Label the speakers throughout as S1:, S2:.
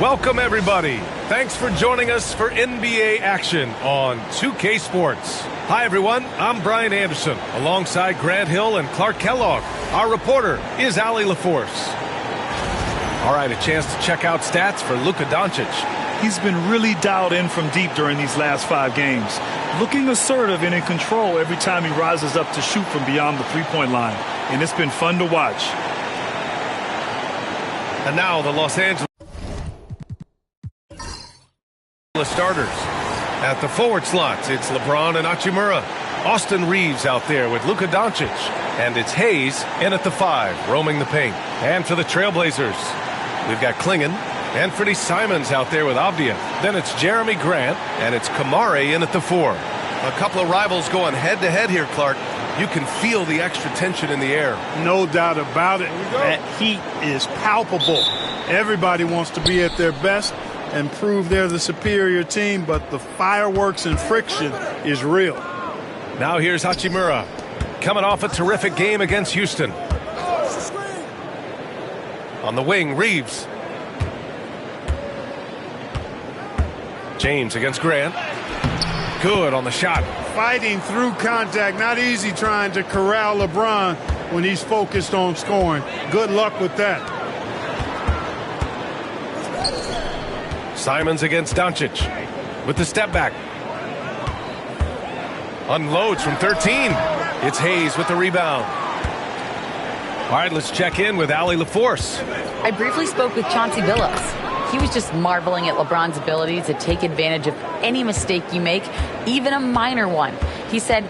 S1: Welcome, everybody. Thanks for joining us for NBA action on 2K Sports. Hi, everyone. I'm Brian Anderson, alongside Grant Hill and Clark Kellogg. Our reporter is Allie LaForce. All right, a chance to check out stats for Luka Doncic.
S2: He's been really dialed in from deep during these last 5 games, looking assertive and in control every time he rises up to shoot from beyond the three-point line, and it's been fun to watch.
S1: And now the Los Angeles starters. At the forward slots, it's LeBron and Hachimura. Austin Reeves out there with Luka Doncic. And it's Hayes in at the 5, roaming the paint. And for the Trailblazers, we've got Klingon. Anthony Simons out there with Avdia. Then it's Jeremy Grant, and it's Kamare in at the 4. A couple of rivals going head-to-head here, Clark. You can feel the extra tension in the air.
S3: No doubt about it. That heat is palpable. Everybody wants to be at their best and prove they're the superior team, but the fireworks and friction is real.
S1: Now here's Hachimura, coming off a terrific game against Houston. On the wing, Reeves. James against Grant. Good on the shot.
S3: Fighting through contact. Not easy trying to corral LeBron when he's focused on scoring. Good luck with that.
S1: Simons against Doncic with the step back. Unloads from 13. It's Hayes with the rebound. All right, let's check in with Allie LaForce.
S4: I briefly spoke with Chauncey Billups. He was just marveling at LeBron's ability to take advantage of any mistake you make, even a minor one. He said,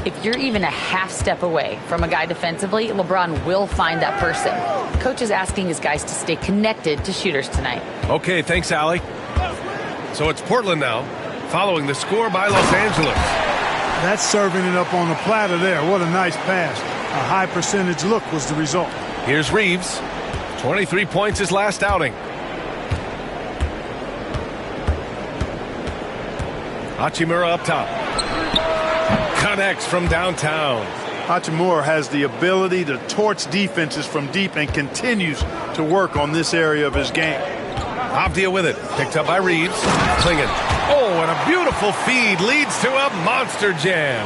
S4: if you're even a half step away from a guy defensively, LeBron will find that person. Coach is asking his guys to stay connected to shooters tonight.
S1: Okay, thanks, Allie. So it's Portland now, following the score by Los Angeles.
S3: That's serving it up on a platter there. What a nice pass. A high percentage look was the result.
S1: Here's Reeves. 23 points his last outing. Hachimura up top. Connects from downtown.
S3: Hachimura has the ability to torch defenses from deep and continues to work on this area of his game.
S1: Avdia with it. Picked up by Reeves. Klingon. Oh, and a beautiful feed leads to a monster jam.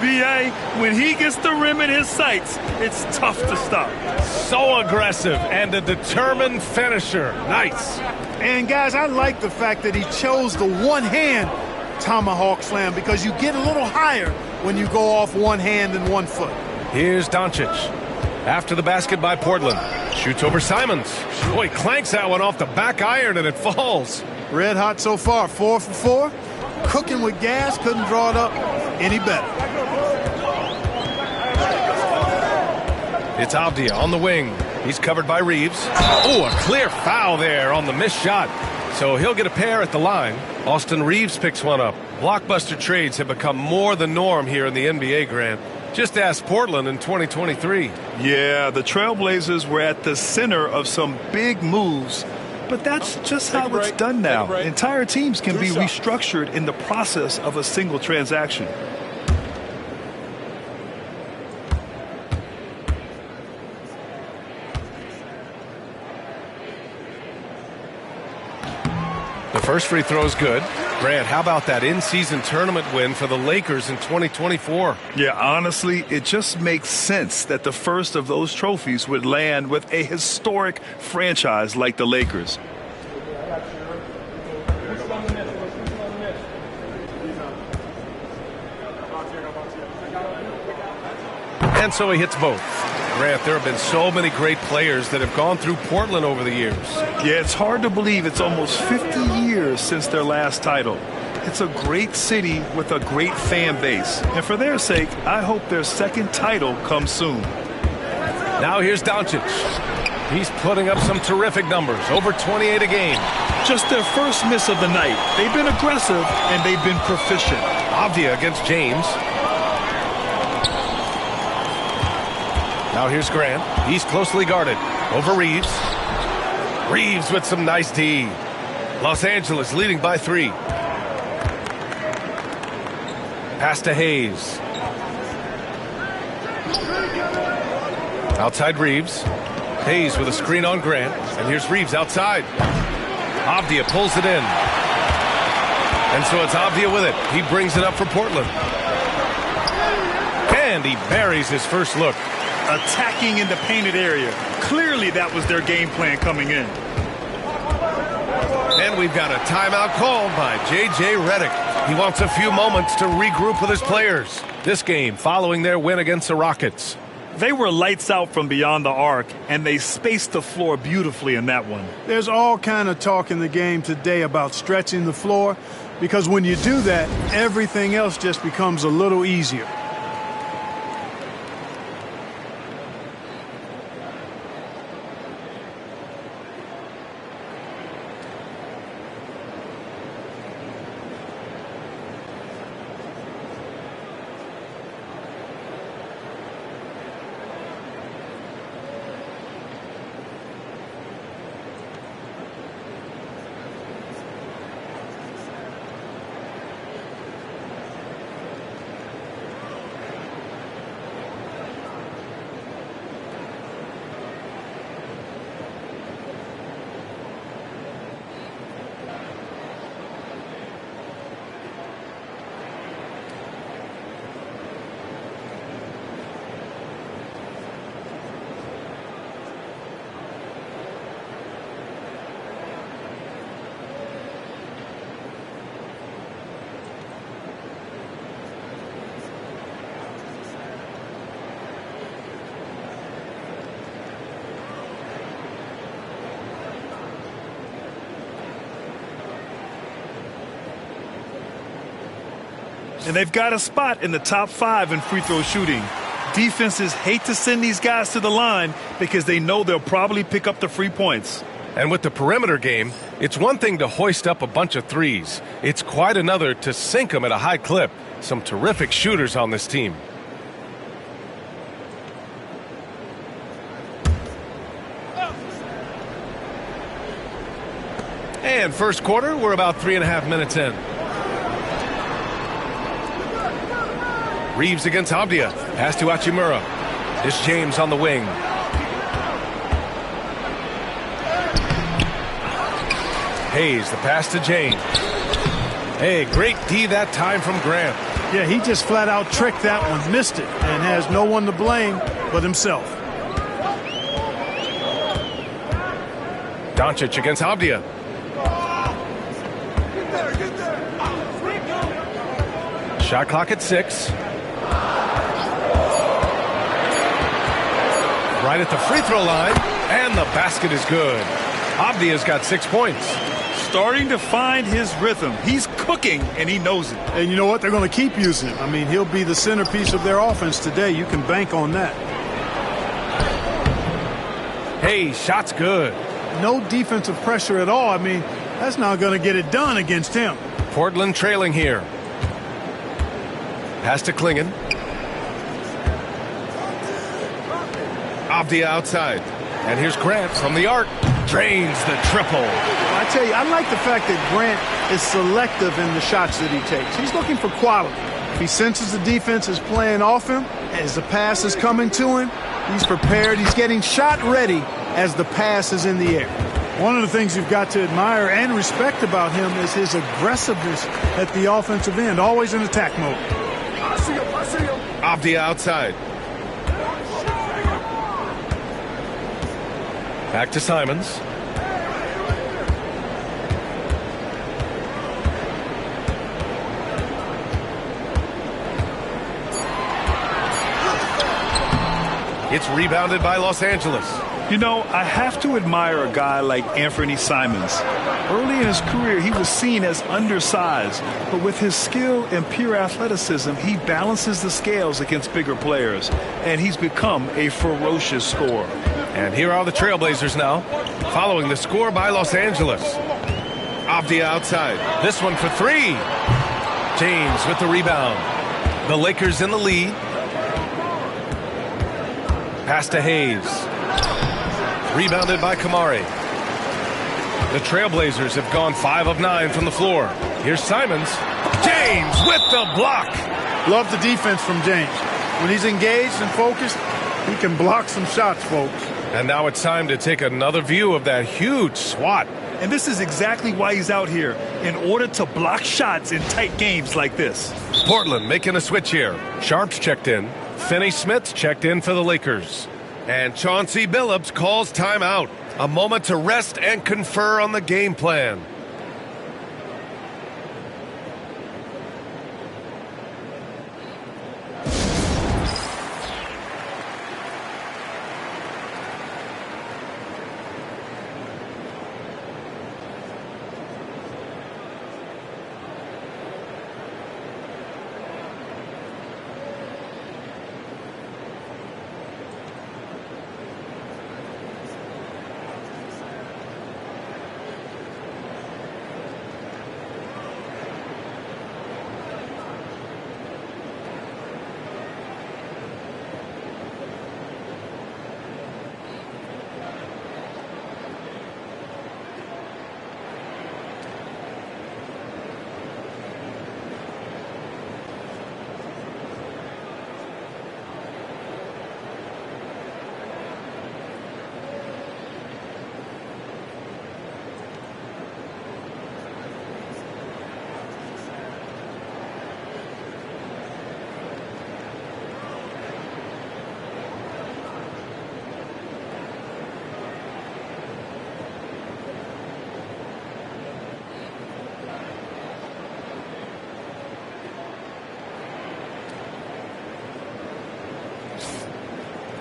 S2: B.A., when he gets the rim in his sights, it's tough to stop.
S1: So aggressive and a determined finisher. Nice.
S3: And, guys, I like the fact that he chose the one-hand tomahawk slam because you get a little higher when you go off one hand and one foot.
S1: Here's Doncic. After the basket by Portland. Shoots over Simons. Boy, clanks that one off the back iron and it falls.
S3: Red hot so far. 4 for 4. Cooking with gas. Couldn't draw it up any better.
S1: It's Avdia on the wing. He's covered by Reeves. Oh, a clear foul there on the missed shot. So he'll get a pair at the line. Austin Reeves picks one up. Blockbuster trades have become more the norm here in the NBA, Grant. Just ask Portland in 2023.
S2: Yeah, the Trailblazers were at the center of some big moves, but that's just how it's done now. Entire teams can be restructured in the process of a single transaction.
S1: The first free throw is good. Grant, how about that in-season tournament win for the Lakers in 2024?
S2: Yeah, honestly, it just makes sense that the first of those trophies would land with a historic franchise like the Lakers.
S1: And so he hits both. Grant, there have been so many great players that have gone through Portland over the years.
S2: Yeah, it's hard to believe it's almost 50 years since their last title. It's a great city with a great fan base. And for their sake, I hope their second title comes soon.
S1: Now here's Doncic. He's putting up some terrific numbers, over 28 a game.
S2: Just their first miss of the night. They've been aggressive and they've been proficient.
S1: Avdia against James. Now here's Grant. He's closely guarded. Over Reeves. Reeves with some nice D. Los Angeles leading by 3. Pass to Hayes. Outside Reeves. Hayes with a screen on Grant. And here's Reeves outside. Avdia pulls it in. And so it's Avdia with it. He brings it up for Portland. And he buries his first look.
S2: Attacking in the painted area. Clearly that was their game plan coming in.
S1: And we've got a timeout called by J.J. Redick. He wants a few moments to regroup with his players. This game following their win against the Rockets.
S2: They were lights out from beyond the arc, and they spaced the floor beautifully in that one.
S3: There's all kind of talk in the game today about stretching the floor, because when you do that, everything else just becomes a little easier.
S2: And they've got a spot in the top 5 in free throw shooting. Defenses hate to send these guys to the line because they know they'll probably pick up the free points.
S1: And with the perimeter game, it's one thing to hoist up a bunch of threes. It's quite another to sink them at a high clip. Some terrific shooters on this team. And first quarter, we're about 3.5 minutes in. Reeves against Avdia. Pass to Hachimura. It's James on the wing. Hayes, the pass to James. Hey, great D that time from Grant.
S3: Yeah, he just flat out tricked that one, missed it, and has no one to blame but himself.
S1: Doncic against Avdia. Shot clock at 6. Right at the free throw line, and the basket is good. Avdia's got 6 points.
S2: Starting to find his rhythm. He's cooking, and he knows it.
S3: And you know what? They're going to keep using him. I mean, he'll be the centerpiece of their offense today. You can bank on that.
S1: Hey, shot's good.
S3: No defensive pressure at all. I mean, that's not going to get it done against him.
S1: Portland trailing here. Pass to Klingon. Avdia outside. And here's Grant from the arc. Drains the triple.
S3: I tell you, I like the fact that Grant is selective in the shots that he takes. He's looking for quality. If he senses the defense is playing off him, as the pass is coming to him, he's prepared. He's getting shot ready as the pass is in the air. One of the things you've got to admire and respect about him is his aggressiveness at the offensive end, always in attack mode.
S1: Avdia outside. Back to Simons. It's rebounded by Los Angeles.
S2: You know, I have to admire a guy like Anthony Simons. Early in his career, he was seen as undersized, but with his skill and pure athleticism, he balances the scales against bigger players, and he's become a ferocious scorer.
S1: And here are the Trailblazers now, following the score by Los Angeles. Avdia outside. This one for 3. James with the rebound. The Lakers in the lead. Pass to Hayes. Rebounded by Kamari. The Trailblazers have gone 5 of 9 from the floor. Here's Simons. James with the block.
S3: Love the defense from James. When he's engaged and focused, he can block some shots, folks.
S1: And now it's time to take another view of that huge swat.
S2: And this is exactly why he's out here, in order to block shots in tight games like this.
S1: Portland making a switch here. Sharp's checked in. Finney-Smith's checked in for the Lakers. And Chauncey Billups calls timeout. A moment to rest and confer on the game plan.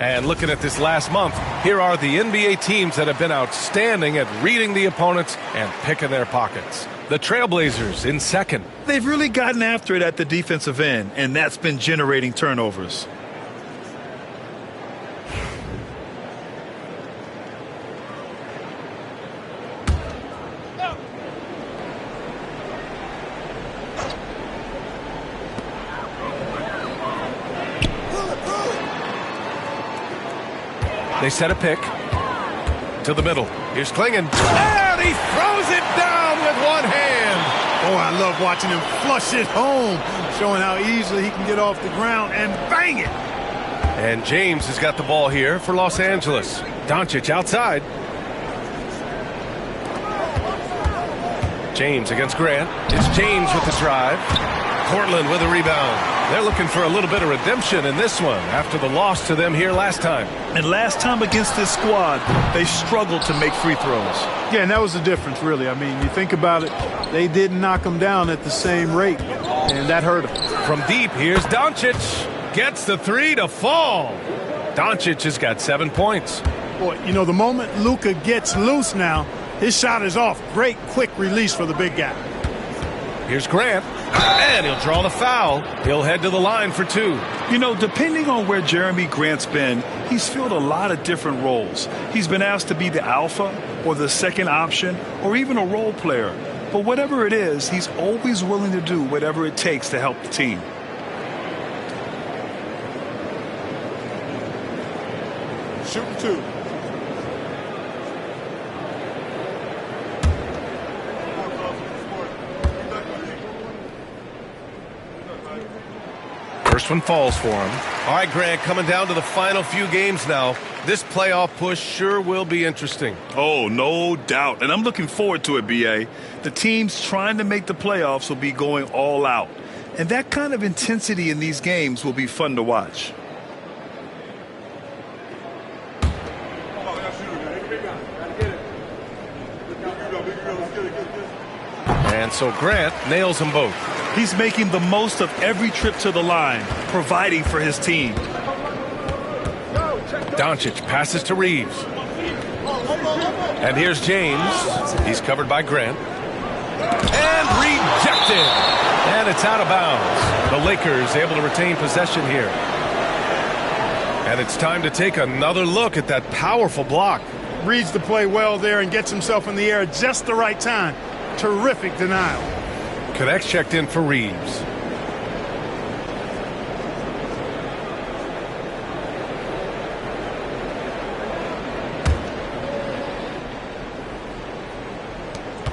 S1: And looking at this last month, here are the NBA teams that have been outstanding at reading the opponents and picking their pockets. The Trailblazers in second.
S2: They've really gotten after it at the defensive end, and that's been generating turnovers.
S1: They set a pick to the middle. Here's Klingon. And he throws it down with one hand.
S3: Oh, I love watching him flush it home, showing how easily he can get off the ground and bang it.
S1: And James has got the ball here for Los Angeles. Doncic outside. James against Grant. It's James with the drive. Portland with a rebound. They're looking for a little bit of redemption in this one after the loss to them here last time.
S2: And last time against this squad, they struggled to make free throws.
S3: Yeah, and that was the difference, really. I mean, you think about it, they didn't knock them down at the same rate, and that hurt them.
S1: From deep, here's Doncic. Gets the three to fall. Doncic has got 7 points.
S3: Boy, you know, the moment Luka gets loose now, his shot is off. Great quick release for the big guy.
S1: Here's Grant. And he'll draw the foul. He'll head to the line for two.
S2: You know, depending on where Jeremy Grant's been, he's filled a lot of different roles. He's been asked to be the alpha or the second option or even a role player. But whatever it is, he's always willing to do whatever it takes to help the team.
S3: Shooting two.
S1: First one falls for him. All right, Grant, coming down to the final few games now. This playoff push sure will be interesting.
S2: Oh, no doubt. And I'm looking forward to it, B.A. The teams trying to make the playoffs will be going all out. And that kind of intensity in these games will be fun to watch.
S1: And so Grant nails them both.
S2: He's making the most of every trip to the line, providing for his team.
S1: Doncic passes to Reeves. And here's James. He's covered by Grant. And rejected. And it's out of bounds. The Lakers able to retain possession here. And it's time to take another look at that powerful block.
S3: Reads the play well there and gets himself in the air at just the right time. Terrific denial.
S1: Connects checked in for Reeves.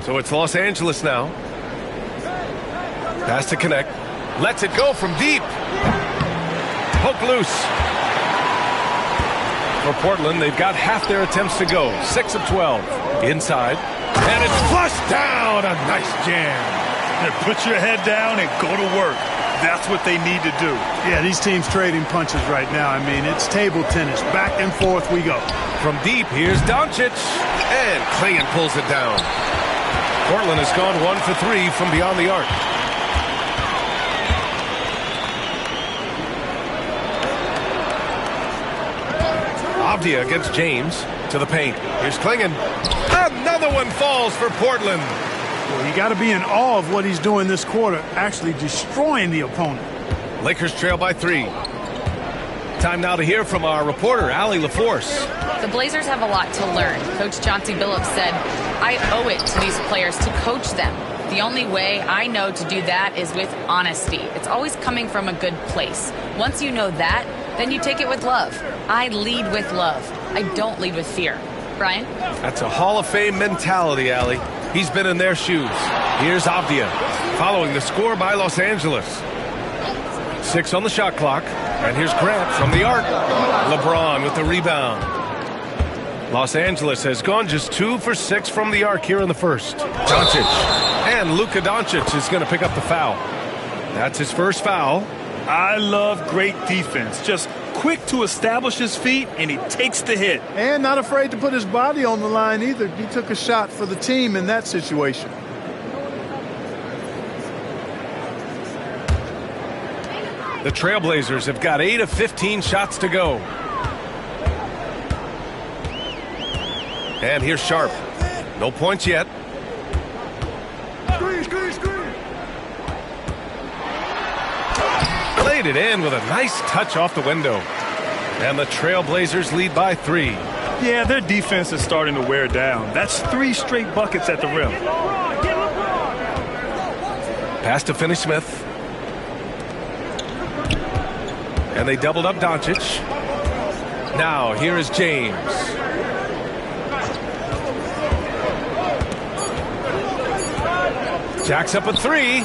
S1: So it's Los Angeles now. Pass to Connect. Lets it go from deep. Poke loose. For Portland, they've got half their attempts to go. 6 of 12. Inside. And it's flushed down. A nice jam.
S2: And put your head down and go to work. That's what they need to do.
S3: Yeah, these teams trading punches right now. I mean, it's table tennis. Back and forth we go.
S1: From deep, here's Doncic. And Clingan pulls it down. Portlan has gone 1 for 3 from beyond the arc. Avdia against James to the paint. Here's Clingan. Another one falls for Portlan.
S3: Well, you got to be in awe of what he's doing this quarter, actually destroying the opponent.
S1: Lakers trail by 3. Time now to hear from our reporter, Allie LaForce.
S4: The Blazers have a lot to learn. Coach Chauncey Billups said, I owe it to these players to coach them. The only way I know to do that is with honesty. It's always coming from a good place. Once you know that, then you take it with love. I lead with love. I don't lead with fear. Brian?
S1: That's a Hall of Fame mentality, Allie. He's been in their shoes. Here's Avdia, following the score by Los Angeles. 6 on the shot clock. And here's Grant from the arc. LeBron with the rebound. Los Angeles has gone just 2 for 6 from the arc here in the first. Doncic. And Luka Doncic is going to pick up the foul. That's his first foul.
S2: I love great defense. Just quick to establish his feet, and he takes the hit.
S3: And not afraid to put his body on the line either. He took a shot for the team in that situation.
S1: The Trailblazers have got 8 of 15 shots to go. And here's Sharp. No points yet. Laid it in with a nice touch off the window. And the Trailblazers lead by 3.
S2: Yeah, their defense is starting to wear down. That's 3 straight buckets at the rim.
S1: Pass to Finney-Smith. And they doubled up Doncic. Now, here is James. Jacks up a 3.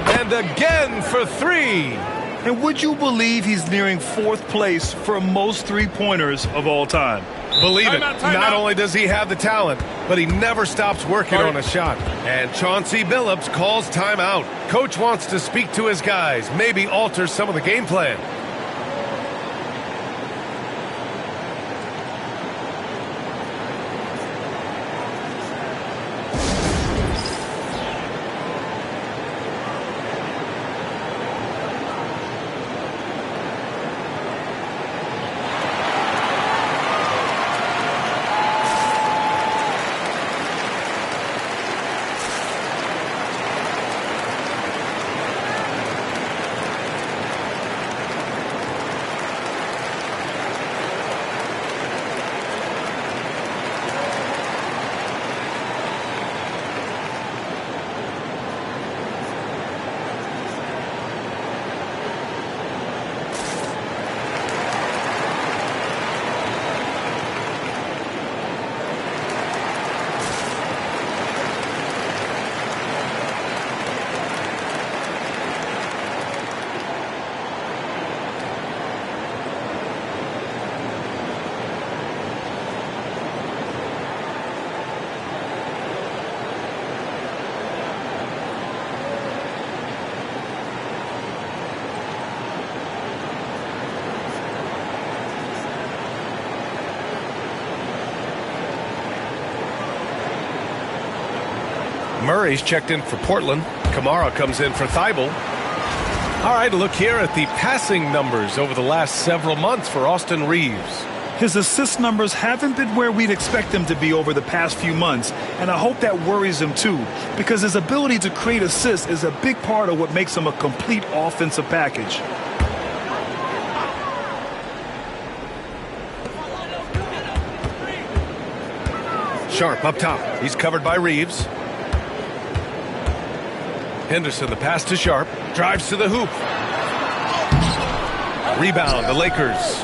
S1: And again for 3.
S2: And would you believe he's nearing 4th place for most three-pointers of all time?
S1: Believe it. Not only does he have the talent, but he never stops working on a shot. And Chauncey Billups calls timeout. Coach wants to speak to his guys, maybe alter some of the game plan. Murray's checked in for Portlan. Kamara comes in for Thibault. All right, look here at the passing numbers over the last several months for Austin Reeves.
S2: His assist numbers haven't been where we'd expect them to be over the past few months, and I hope that worries him too, because his ability to create assists is a big part of what makes him a complete offensive package.
S1: Sharp up top. He's covered by Reeves. Henderson, the pass to Sharp. Drives to the hoop. Rebound, the Lakers.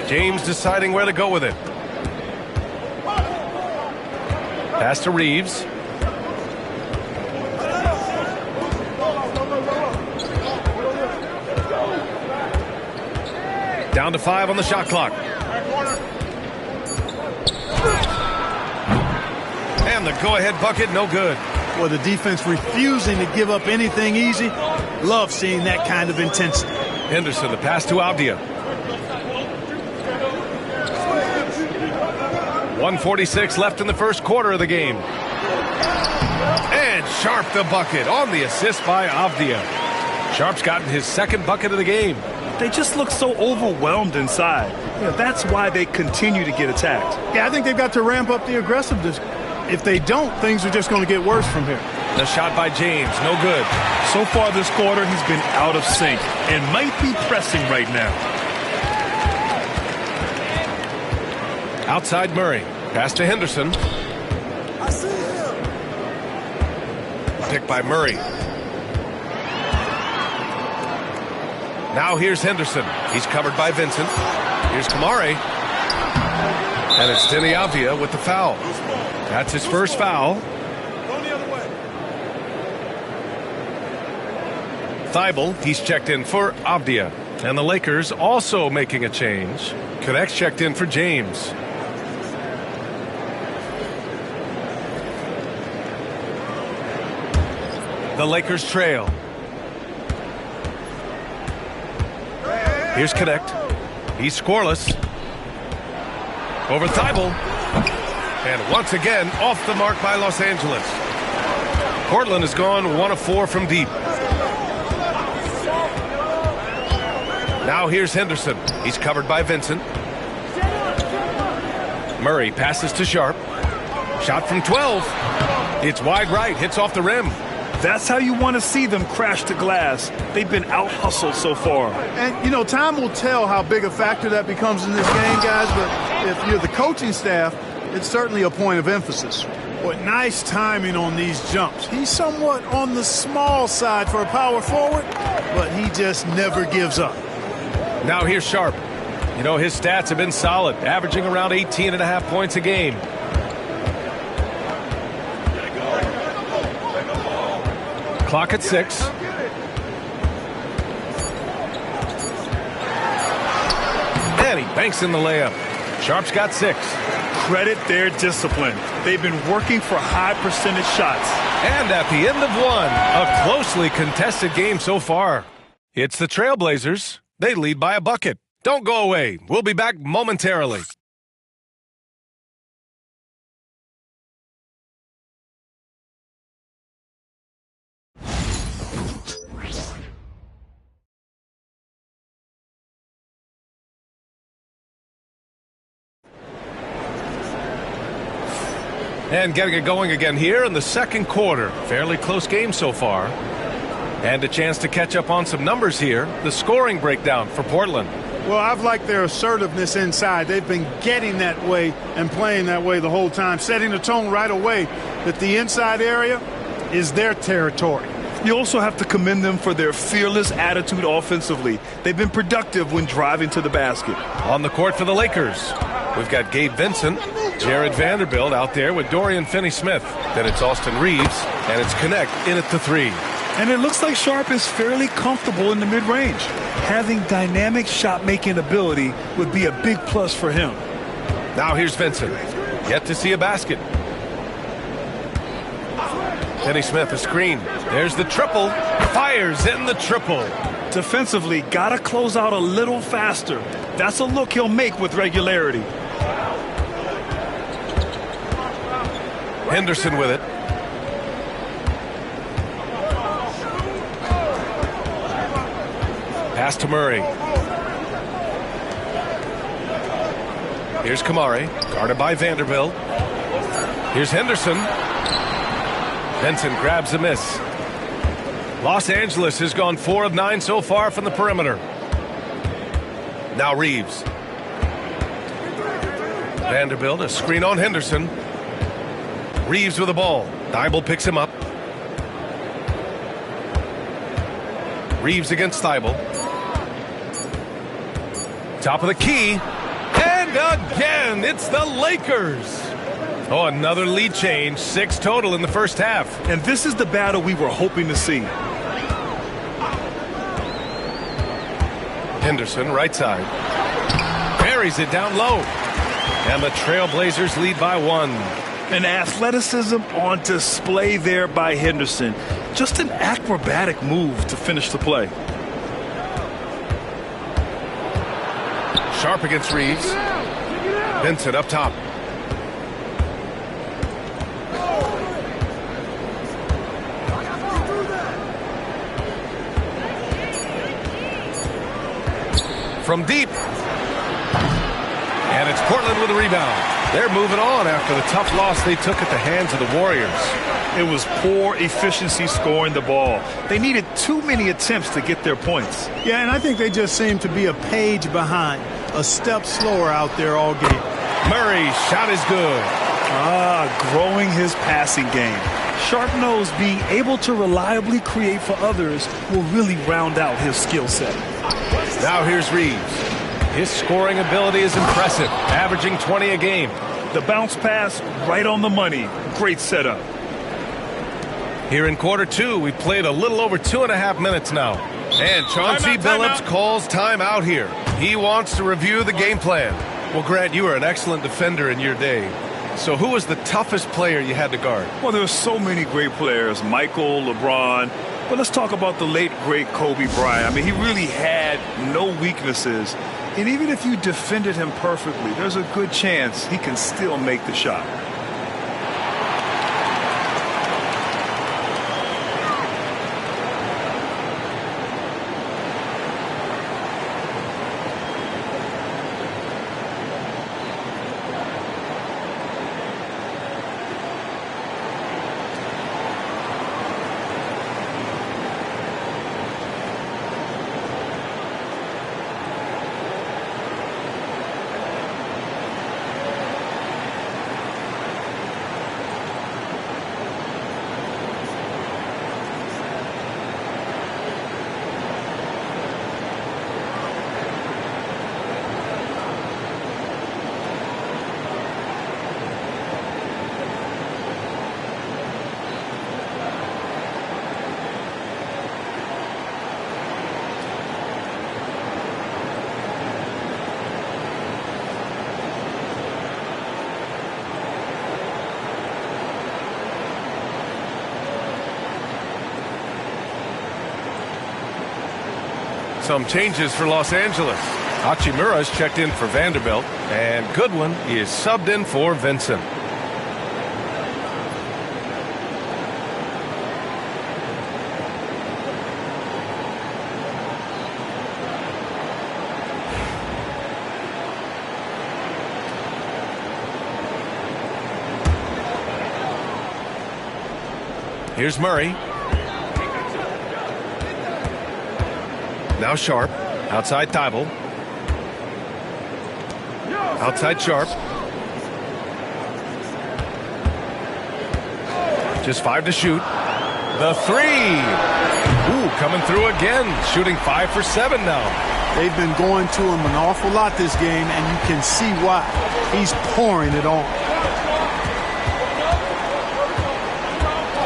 S1: James deciding where to go with it. Pass to Reeves. Down to 5 on the shot clock. And the go-ahead bucket, no good.
S3: Well, the defense refusing to give up anything easy. Love seeing that kind of intensity.
S1: Henderson, the pass to Avdia. 1:46 left in the first quarter of the game. And Sharp the bucket on the assist by Avdia. Sharp's gotten his second bucket of the game.
S2: They just look so overwhelmed inside. Yeah, that's why they continue to get attacked.
S3: Yeah, I think they've got to ramp up the aggressiveness. If they don't, things are just going to get worse from here.
S1: The shot by James, no good.
S2: So far this quarter, he's been out of sync and might be pressing right now.
S1: Outside Murray. Pass to Henderson.
S3: I see him.
S1: Picked by Murray. Now here's Henderson. He's covered by Vincent. Here's Kamari. And it's Denny Avdia with the foul. That's his first foul. Thibault, he's checked in for Avdia. And the Lakers also making a change. Connects checked in for James. The Lakers trail. Here's Connect. He's scoreless. Over Thibault. And once again, off the mark by Los Angeles. Portland has gone 1 of 4 from deep. Now here's Henderson. He's covered by Vincent. Murray passes to Sharp. Shot from 12. It's wide right, hits off the rim.
S2: That's how you want to see them crash the glass. They've been out-hustled so far.
S3: And, you know, time will tell how big a factor that becomes in this game, guys. But if you're the coaching staff, it's certainly a point of emphasis. But nice timing on these jumps. He's somewhat on the small side for a power forward, but he just never gives up.
S1: Now here's Sharp. You know, his stats have been solid, averaging around 18.5 points a game. Clock at 6. And he banks in the layup. Sharp's got 6.
S2: Credit their discipline. They've been working for high percentage shots.
S1: And at the end of one, a closely contested game so far. It's the Trailblazers. They lead by a bucket. Don't go away. We'll be back momentarily. And getting it going again here in the second quarter. Fairly close game so far. And a chance to catch up on some numbers here. The scoring breakdown for Portland.
S3: Well, I've liked their assertiveness inside. They've been getting that way and playing that way the whole time, setting the tone right away that the inside area is their territory.
S2: You also have to commend them for their fearless attitude offensively. They've been productive when driving to the basket.
S1: On the court for the Lakers, we've got Gabe Vincent, Jared Vanderbilt out there with Dorian Finney-Smith. Then it's Austin Reeves, and it's Connect in at the 3.
S2: And it looks like Sharp is fairly comfortable in the mid-range. Having dynamic shot-making ability would be a big plus for him.
S1: Now here's Vincent. Yet to see a basket. Finney-Smith, a screen. There's the triple. Fires in the triple.
S2: Defensively, gotta close out a little faster. That's a look he'll make with regularity.
S1: Henderson with it. Pass to Murray. Here's Kamari, guarded by Vanderbilt. Here's Henderson. Vincent grabs a miss. Los Angeles has gone 4 of 9 so far from the perimeter. Now Reeves. Vanderbilt, a screen on Henderson. Reeves with the ball. Thibault picks him up. Reeves against Thibault. Top of the key. And again, it's the Lakers. Oh, another lead change. 6 total in the first half.
S2: And this is the battle we were hoping to see.
S1: Henderson, right side. Buries it down low. And the Trailblazers lead by 1.
S2: And athleticism on display there by Henderson. Just an acrobatic move to finish the play.
S1: Sharp against Reeves. Vincent up top. From deep. And it's Portland with a rebound. They're moving on after the tough loss they took at the hands of the Warriors.
S2: It was poor efficiency scoring the ball. They needed too many attempts to get their points.
S3: Yeah, and I think they just seem to be a page behind, a step slower out there all game.
S1: Murray's shot is good.
S2: Growing his passing game. Sharp knows being able to reliably create for others will really round out his skill set.
S1: Now here's Reeves. His scoring ability is impressive, averaging 20 a game.
S2: The bounce pass right on the money. Great setup.
S1: Here in quarter two, we played a little over 2.5 minutes now. And Chauncey Billups calls timeout here. He wants to review the game plan. Well, Grant, you were an excellent defender in your day. So who was the toughest player you had to guard?
S2: Well, there were so many great players, Michael, LeBron. But let's talk about the late, great Kobe Bryant. I mean, he really had no weaknesses. And even if you defended him perfectly, there's a good chance he can still make the shot.
S1: Some changes for Los Angeles. Hachimura's checked in for Vanderbilt, and Goodwin is subbed in for Vincent. Here's Murray. Now Sharp. Outside Thibault. Outside Sharp. Just 5 to shoot. The 3. Ooh, coming through again. Shooting 5 for 7 now.
S3: They've been going to him an awful lot this game, and you can see why. He's pouring it on.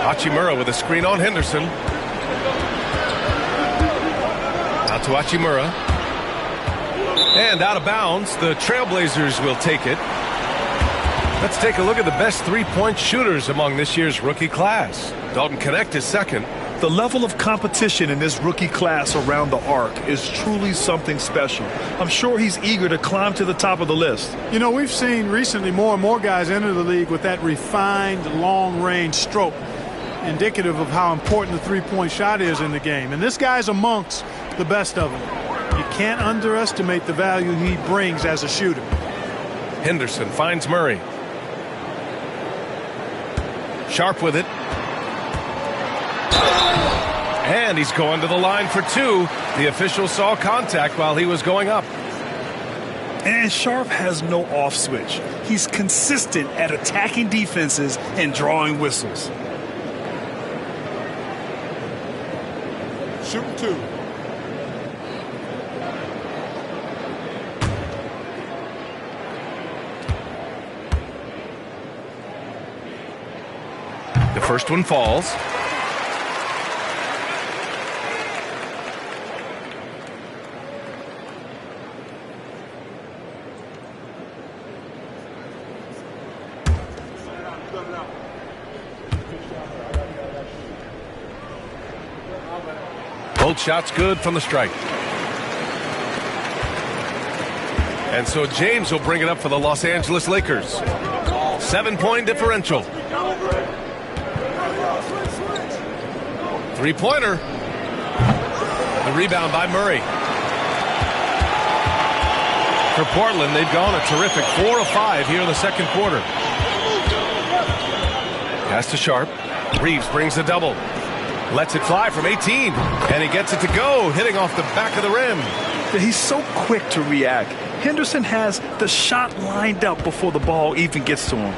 S1: Hachimura with a screen on Henderson. Out to Hachimura. And out of bounds, the Trailblazers will take it. Let's take a look at the best three-point shooters among this year's rookie class. Dalton Connect is second.
S2: The level of competition in this rookie class around the arc is truly something special. I'm sure he's eager to climb to the top of the list.
S3: You know, we've seen recently more and more guys enter the league with that refined long-range stroke, indicative of how important the three-point shot is in the game. And this guy's amongst the best of them. You can't underestimate the value he brings as a shooter.
S1: Henderson finds Murray. Sharp with it. And he's going to the line for 2. The official saw contact while he was going up.
S2: And Sharp has no off switch. He's consistent at attacking defenses and drawing whistles.
S3: Shooting 2.
S1: The first one falls. Both shots good from the stripe. And so James will bring it up for the Los Angeles Lakers. 7-point differential. Three-pointer. The rebound by Murray. For Portland, they've gone a terrific 4 of 5 here in the second quarter. Pass to Sharp. Reeves brings the double. Lets it fly from 18. And he gets it to go, hitting off the back of the rim.
S2: He's so quick to react. Henderson has the shot lined up before the ball even gets to him.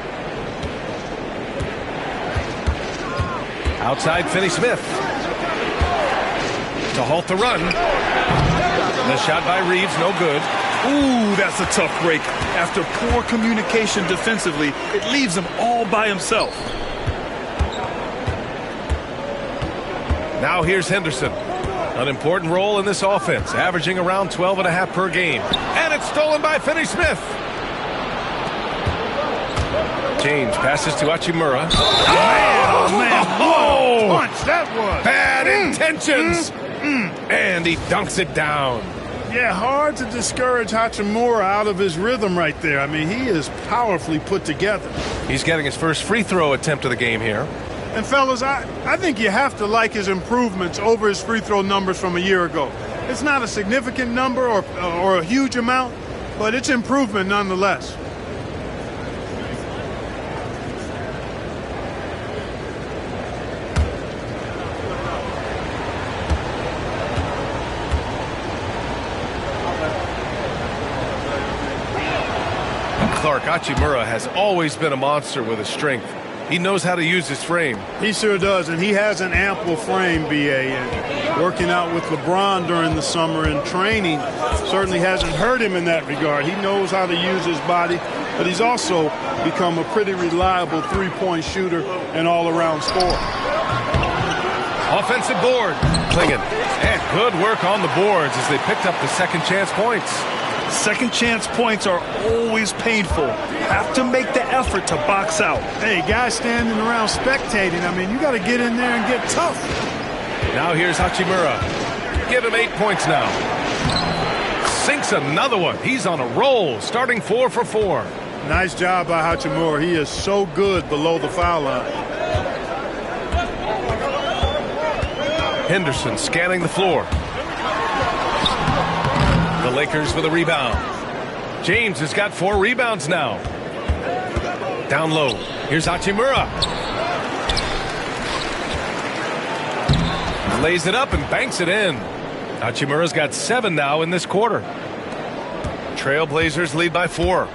S1: Outside Finney-Smith. To halt the run. The shot by Reeves, no good.
S2: Ooh, that's a tough break. After poor communication defensively, it leaves him all by himself.
S1: Now here's Henderson. An important role in this offense, averaging around 12.5 per game. And it's stolen by Finney-Smith. James passes to Hachimura.
S3: Oh, man, what a punch that was.
S1: Bad intentions. And he dunks it down.
S3: Yeah, hard to discourage Hachimura out of his rhythm right there. I mean, he is powerfully put together.
S1: He's getting his first free throw attempt of the game here.
S3: And, fellas, I think you have to like his improvements over his free throw numbers from a year ago. It's not a significant number or a huge amount, but it's improvement nonetheless.
S1: Clark, Hachimura has always been a monster with his strength. He knows how to use his frame.
S3: He sure does, and he has an ample frame, B.A. And working out with LeBron during the summer and training certainly hasn't hurt him in that regard. He knows how to use his body, but he's also become a pretty reliable three-point shooter and all-around scorer.
S1: Offensive board. Klingon. And good work on the boards as they picked up the second chance points.
S2: Second chance points are always painful. Have to make the effort to box out.
S3: Hey, guys standing around spectating, I mean, you got to get in there and get tough.
S1: Now here's Hachimura. Give him 8 points now. Sinks another one. He's on a roll, starting 4 for 4.
S3: Nice job by Hachimura. He is so good below the foul line.
S1: Henderson scanning the floor. The Lakers with a rebound. James has got 4 rebounds now. Down low. Here's Hachimura. Lays it up and banks it in. Hachimura's got 7 now in this quarter. Trailblazers lead by 4.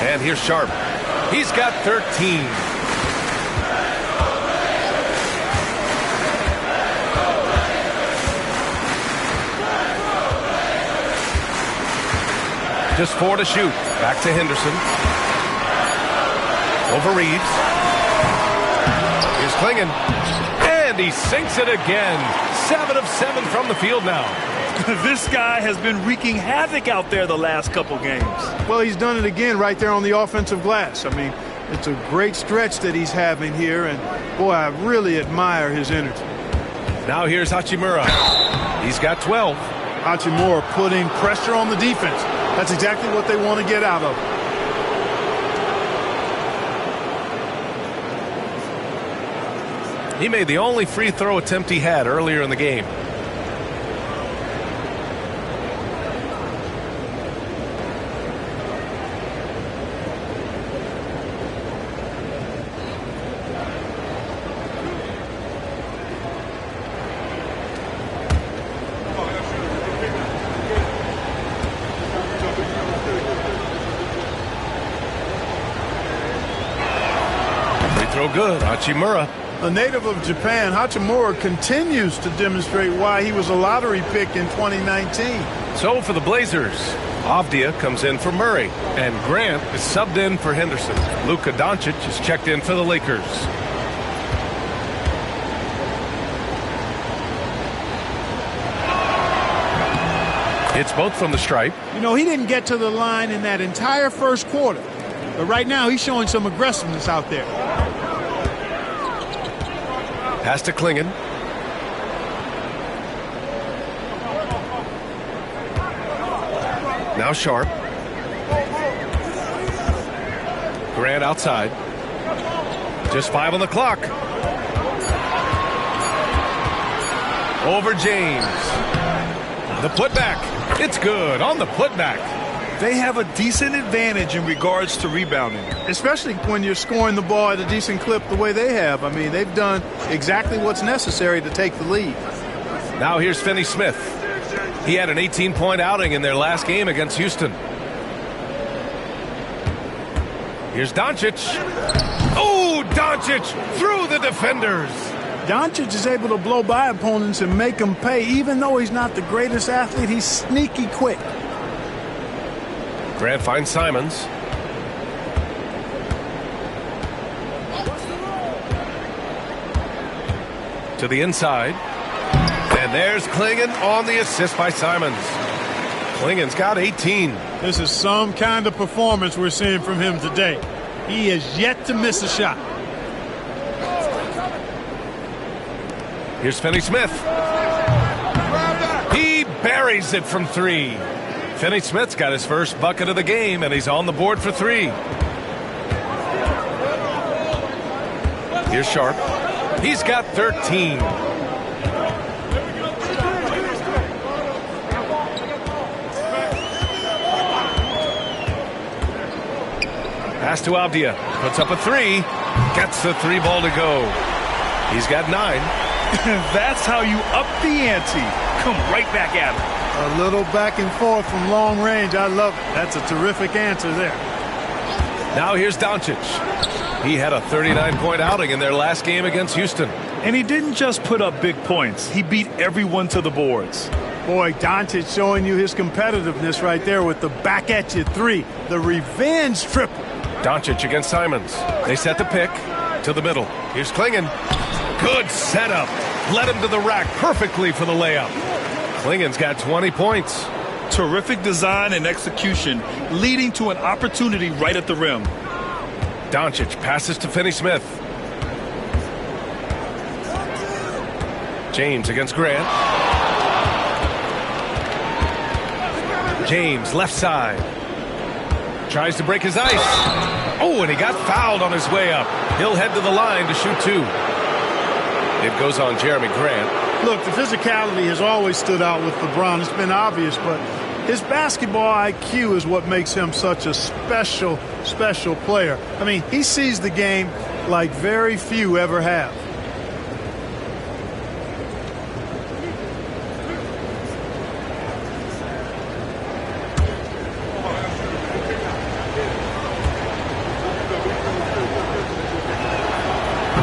S1: And here's Sharp. He's got 13. Just 4 to shoot. Back to Henderson. Over Reeves. Here's Klingon. And he sinks it again. 7 of 7 from the field now.
S2: This guy has been wreaking havoc out there the last couple games.
S3: Well, he's done it again right there on the offensive glass. I mean, it's a great stretch that he's having here, and, boy, I really admire his energy.
S1: Now here's Hachimura. He's got 12.
S3: Hachimura putting pressure on the defense. That's exactly what they want to get out of it.
S1: He made the only free throw attempt he had earlier in the game. Good. Hachimura.
S3: A native of Japan, Hachimura continues to demonstrate why he was a lottery pick in 2019.
S1: So for the Blazers, Avdia comes in for Murray, and Grant is subbed in for Henderson. Luka Doncic is checked in for the Lakers. It's both from the stripe.
S3: You know, he didn't get to the line in that entire first quarter, but right now he's showing some aggressiveness out there.
S1: Pass to Klingon. Now Sharp. Grant outside. Just 5 on the clock. Over James. The putback. It's good on the putback.
S2: They have a decent advantage in regards to rebounding.
S3: Especially when you're scoring the ball at a decent clip the way they have. I mean, they've done exactly what's necessary to take the lead.
S1: Now here's Finney Smith. He had an 18-point outing in their last game against Houston. Here's Doncic. Oh, Doncic through the defenders.
S3: Doncic is able to blow by opponents and make them pay. Even though he's not the greatest athlete, he's sneaky quick.
S1: Grant finds Simons. To the inside. And there's Klingon on the assist by Simons. Klingon's got 18.
S5: This is some kind of performance we're seeing from him today. He has yet to miss a shot.
S1: Here's Finney Smith. He buries it from 3. Finney Smith's got his first bucket of the game, and he's on the board for 3. Here's Sharp. He's got 13. Pass to Avdia. Puts up a 3. Gets the 3 ball to go. He's got 9.
S2: That's how you up the ante. Come right back at him.
S3: A little back and forth from long range. I love it. That's a terrific answer there.
S1: Now here's Doncic. He had a 39-point outing in their last game against Houston.
S2: And he didn't just put up big points. He beat everyone to the boards.
S3: Boy, Doncic showing you his competitiveness right there with the back-at-you 3. The revenge triple.
S1: Doncic against Simons. They set the pick to the middle. Here's Klingon. Good setup. Led him to the rack perfectly for the layup. Klingon's got 20 points.
S2: Terrific design and execution, leading to an opportunity right at the rim.
S1: Doncic passes to Finney Smith. James against Grant. James left side. Tries to break his ice. Oh, and he got fouled on his way up. He'll head to the line to shoot 2. It goes on Jeremy Grant.
S3: Look, the physicality has always stood out with LeBron. It's been obvious, but his basketball IQ is what makes him such a special, special player. I mean, he sees the game like very few ever have.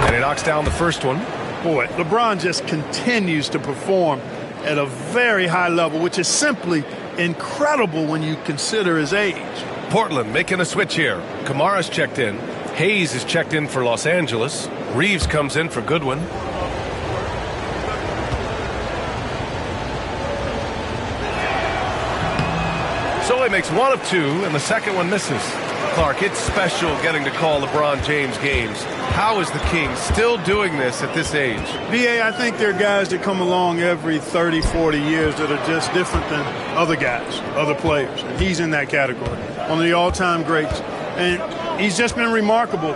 S1: And he knocks down the first one.
S3: Boy, LeBron just continues to perform at a very high level, which is simply incredible when you consider his age.
S1: Portlan making a switch here. Kamara's checked in. Hayes is checked in for Los Angeles. Reeves comes in for Goodwin. So he makes 1 of 2, and the second one misses. Clark, it's special getting to call LeBron James games. How is the King still doing this at this age?
S3: B.A., I think there are guys that come along every 30, 40 years that are just different than other guys, other players. And he's in that category, one of the all-time greats. And he's just been remarkable.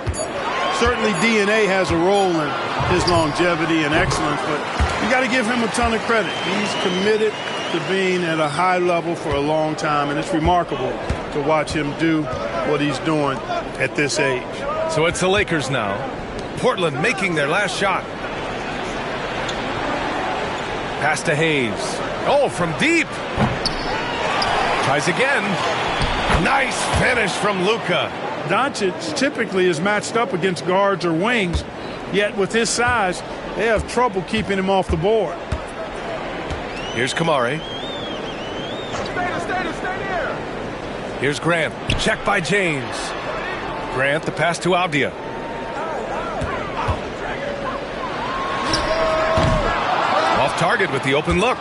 S3: Certainly DNA has a role in his longevity and excellence, but you got to give him a ton of credit. He's committed to being at a high level for a long time, and it's remarkable to watch him do what he's doing at this age.
S1: So it's the Lakers now. Portland making their last shot. Pass to Hayes. Oh, from deep. Tries again. Nice finish from Luka.
S3: Doncic typically is matched up against guards or wings, yet with his size, they have trouble keeping him off the board.
S1: Here's Kamari. Here's Grant. Checked by James. Grant, the pass to Avdia. Off target with the open look.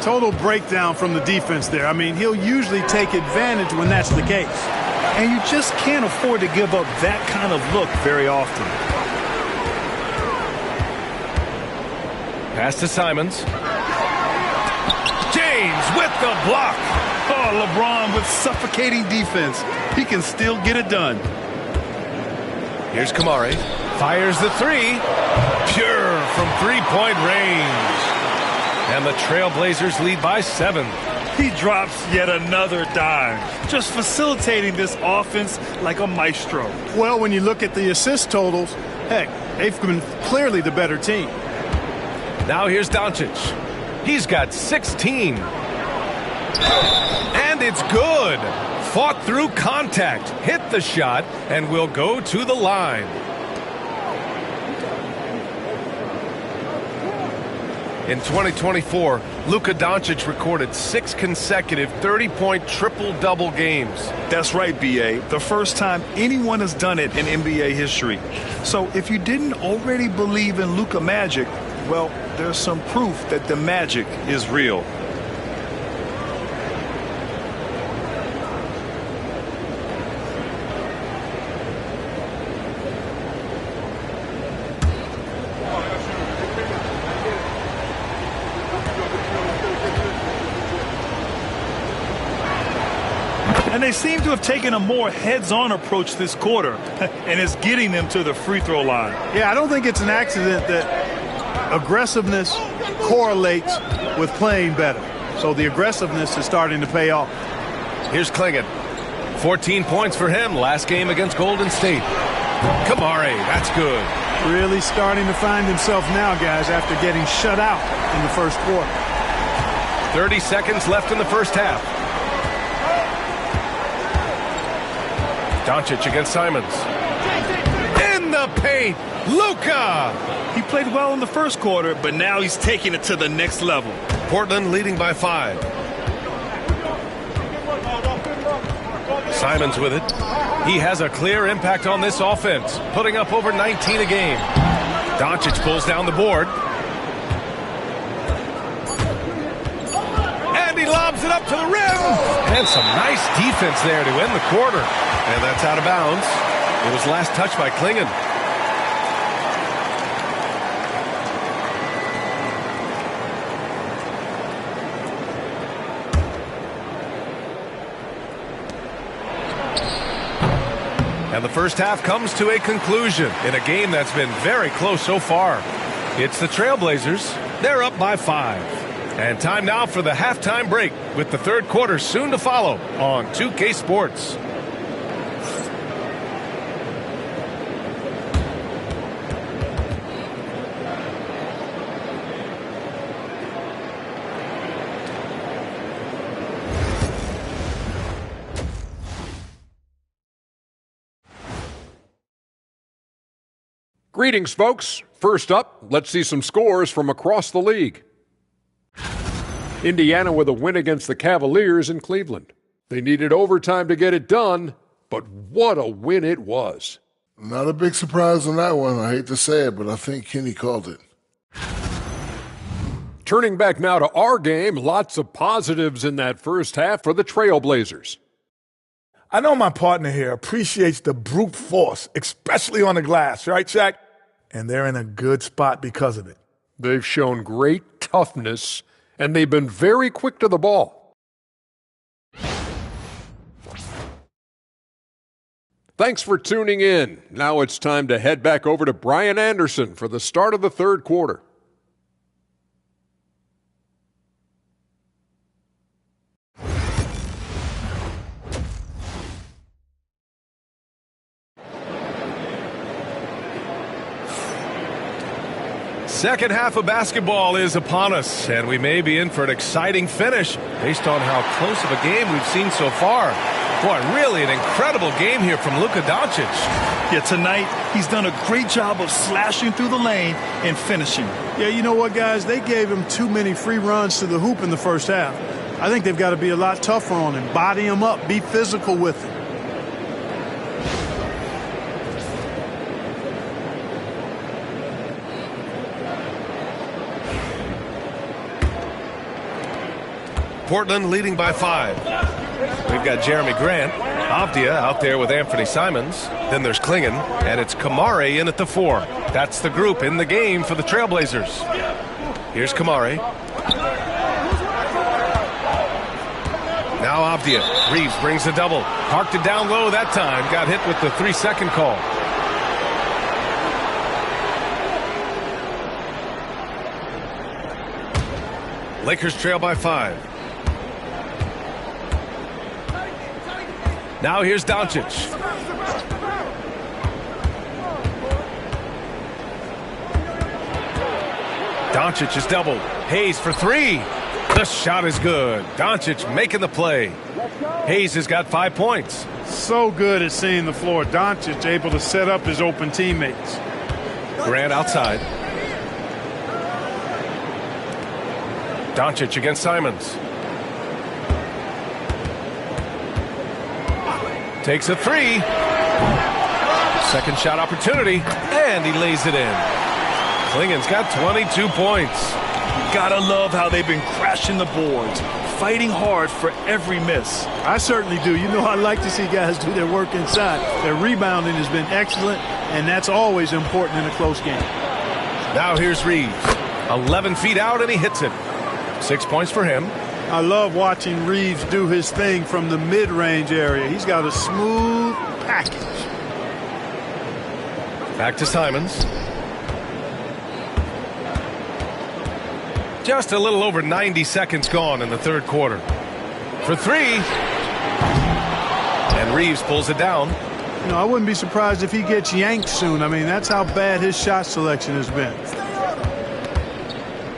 S3: Total breakdown from the defense there. I mean, he'll usually take advantage when that's the case.
S2: And you just can't afford to give up that kind of look very often.
S1: Pass to Simons. James with the block.
S2: Oh, LeBron with suffocating defense. He can still get it done.
S1: Here's Kamari. Fires the three. Pure from three-point range. And the Trailblazers lead by 7.
S2: He drops yet another dime, just facilitating this offense like a maestro.
S3: Well, when you look at the assist totals, heck, they've been clearly the better team.
S1: Now here's Doncic. He's got 16. And it's good. Fought through contact, hit the shot, and will go to the line. In 2024, Luka Doncic recorded 6 consecutive 30-point triple-double games.
S2: That's right, B.A. The first time anyone has done it in NBA history. So if you didn't already believe in Luka magic, well, there's some proof that the magic is real. And they seem to have taken a more heads-on approach this quarter, and it's getting them to the free throw line.
S3: Yeah, I don't think it's an accident that aggressiveness correlates with playing better. So the aggressiveness is starting to pay off.
S1: Here's Klingon. 14 points for him last game against Golden State. Kamari, that's good.
S3: Really starting to find himself now, guys, after getting shut out in the first quarter.
S1: 30 seconds left in the first half. Doncic against Simons. In the paint, Luka!
S2: He played well in the first quarter, but now he's taking it to the next level.
S1: Portland leading by 5. Simons with it. He has a clear impact on this offense, putting up over 19 a game. Doncic pulls down the board. And he lobs it up to the rim. And some nice defense there to end the quarter. And that's out of bounds. It was last touched by Klingon. And the first half comes to a conclusion in a game that's been very close so far. It's the Trailblazers. They're up by 5. And time now for the halftime break with the third quarter soon to follow on 2K Sports.
S6: Greetings, folks. First up, let's see some scores from across the league. Indiana with a win against the Cavaliers in Cleveland. They needed overtime to get it done, but what a win it was.
S7: Not a big surprise on that one. I hate to say it, but I think Kenny called it.
S6: Turning back now to our game, lots of positives in that first half for the Trailblazers.
S8: I know my partner here appreciates the brute force, especially on the glass, right, Shaq? And they're in a good spot because of it.
S6: They've shown great toughness, and they've been very quick to the ball. Thanks for tuning in. Now it's time to head back over to Brian Anderson for the start of the third quarter.
S1: Second half of basketball is upon us, and we may be in for an exciting finish based on how close of a game we've seen so far. Boy, really an incredible game here from Luka Doncic.
S2: Yeah, tonight he's done a great job of slashing through the lane and finishing.
S3: Yeah, you know what, guys? They gave him too many free runs to the hoop in the first half. I think they've got to be a lot tougher on him. Body him up. Be physical with him.
S1: Portland leading by 5. We've got Jeremy Grant, Avdia out there with Anthony Simons. Then there's Klingon, and it's Kamari in at the 4. That's the group in the game for the Trailblazers. Here's Kamari. Now Avdia. Reeves brings the double. Parked it down low that time. Got hit with the 3-second call. Lakers trail by 5. Now here's Doncic. Doncic is doubled. Hayes for 3. The shot is good. Doncic making the play. Hayes has got 5 points.
S5: So good at seeing the floor. Doncic able to set up his open teammates.
S1: Grant outside. Doncic against Simons. Takes a 3. Second shot opportunity, and he lays it in. Klingen's got 22 points.
S2: Gotta love how they've been crashing the boards, fighting hard for every miss.
S3: I certainly do. You know, I like to see guys do their work inside. Their rebounding has been excellent, and that's always important in a close game.
S1: Now here's Reeves. 11 feet out, and he hits it. 6 points for him.
S3: I love watching Reeves do his thing from the mid-range area. He's got a smooth package.
S1: Back to Simons. Just a little over 90 seconds gone in the third quarter. For 3. And Reeves pulls it down.
S3: You know, I wouldn't be surprised if he gets yanked soon. I mean, that's how bad his shot selection has been.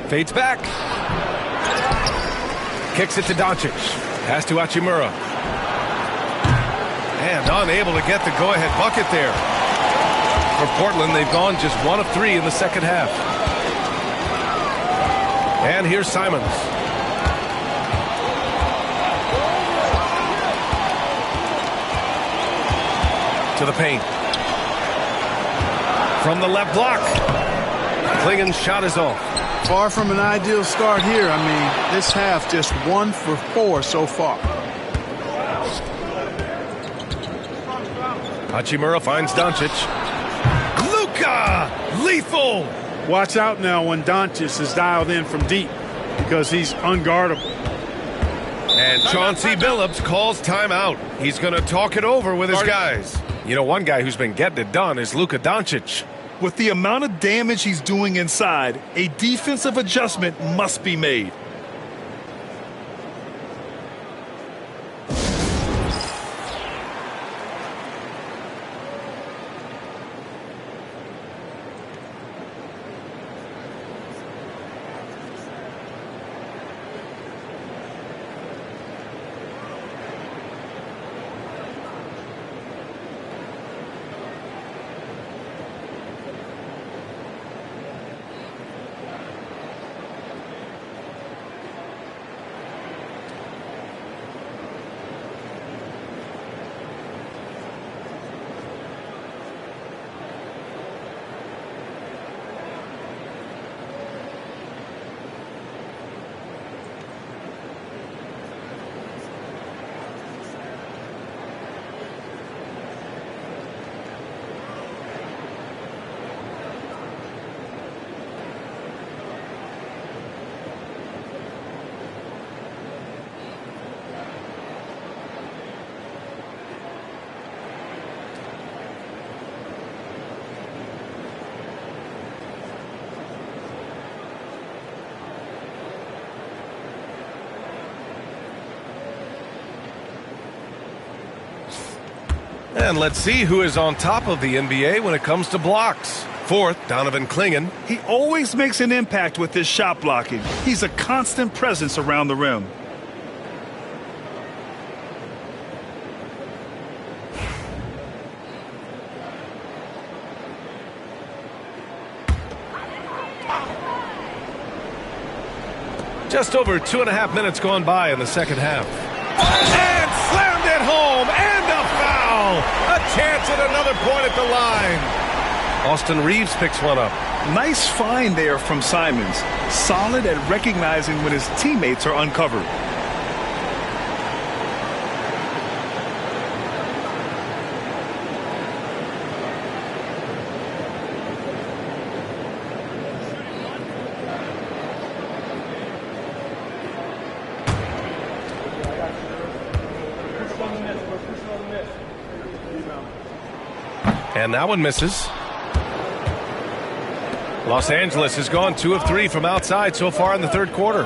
S1: Fades back. Kicks it to Doncic. Pass to Hachimura. And unable to get the go-ahead bucket there. For Portland, they've gone just 1 of 3 in the second half. And here's Simons. To the paint. From the left block. Klingen's shot is off.
S3: Far from an ideal start here. I mean, this half just 1 for 4 so far.
S1: Hachimura finds Doncic. Luka! Lethal!
S5: Watch out now when Doncic is dialed in from deep because he's unguardable.
S1: And Chauncey Billups calls timeout. He's going to talk it over with his guys. You know, one guy who's been getting it done is Luka Doncic.
S2: With the amount of damage he's doing inside, a defensive adjustment must be made.
S1: And let's see who is on top of the NBA when it comes to blocks. Fourth, Donovan Klingen.
S2: He always makes an impact with his shot blocking. He's a constant presence around the rim.
S1: Just over 2.5 minutes gone by in the second half. And slammed it home, and a foul! A chance at another point at the line. Austin Reeves picks one up.
S2: Nice find there from Simons. Solid at recognizing when his teammates are uncovered.
S1: And that one misses. Los Angeles has gone 2 of 3 from outside so far in the third quarter.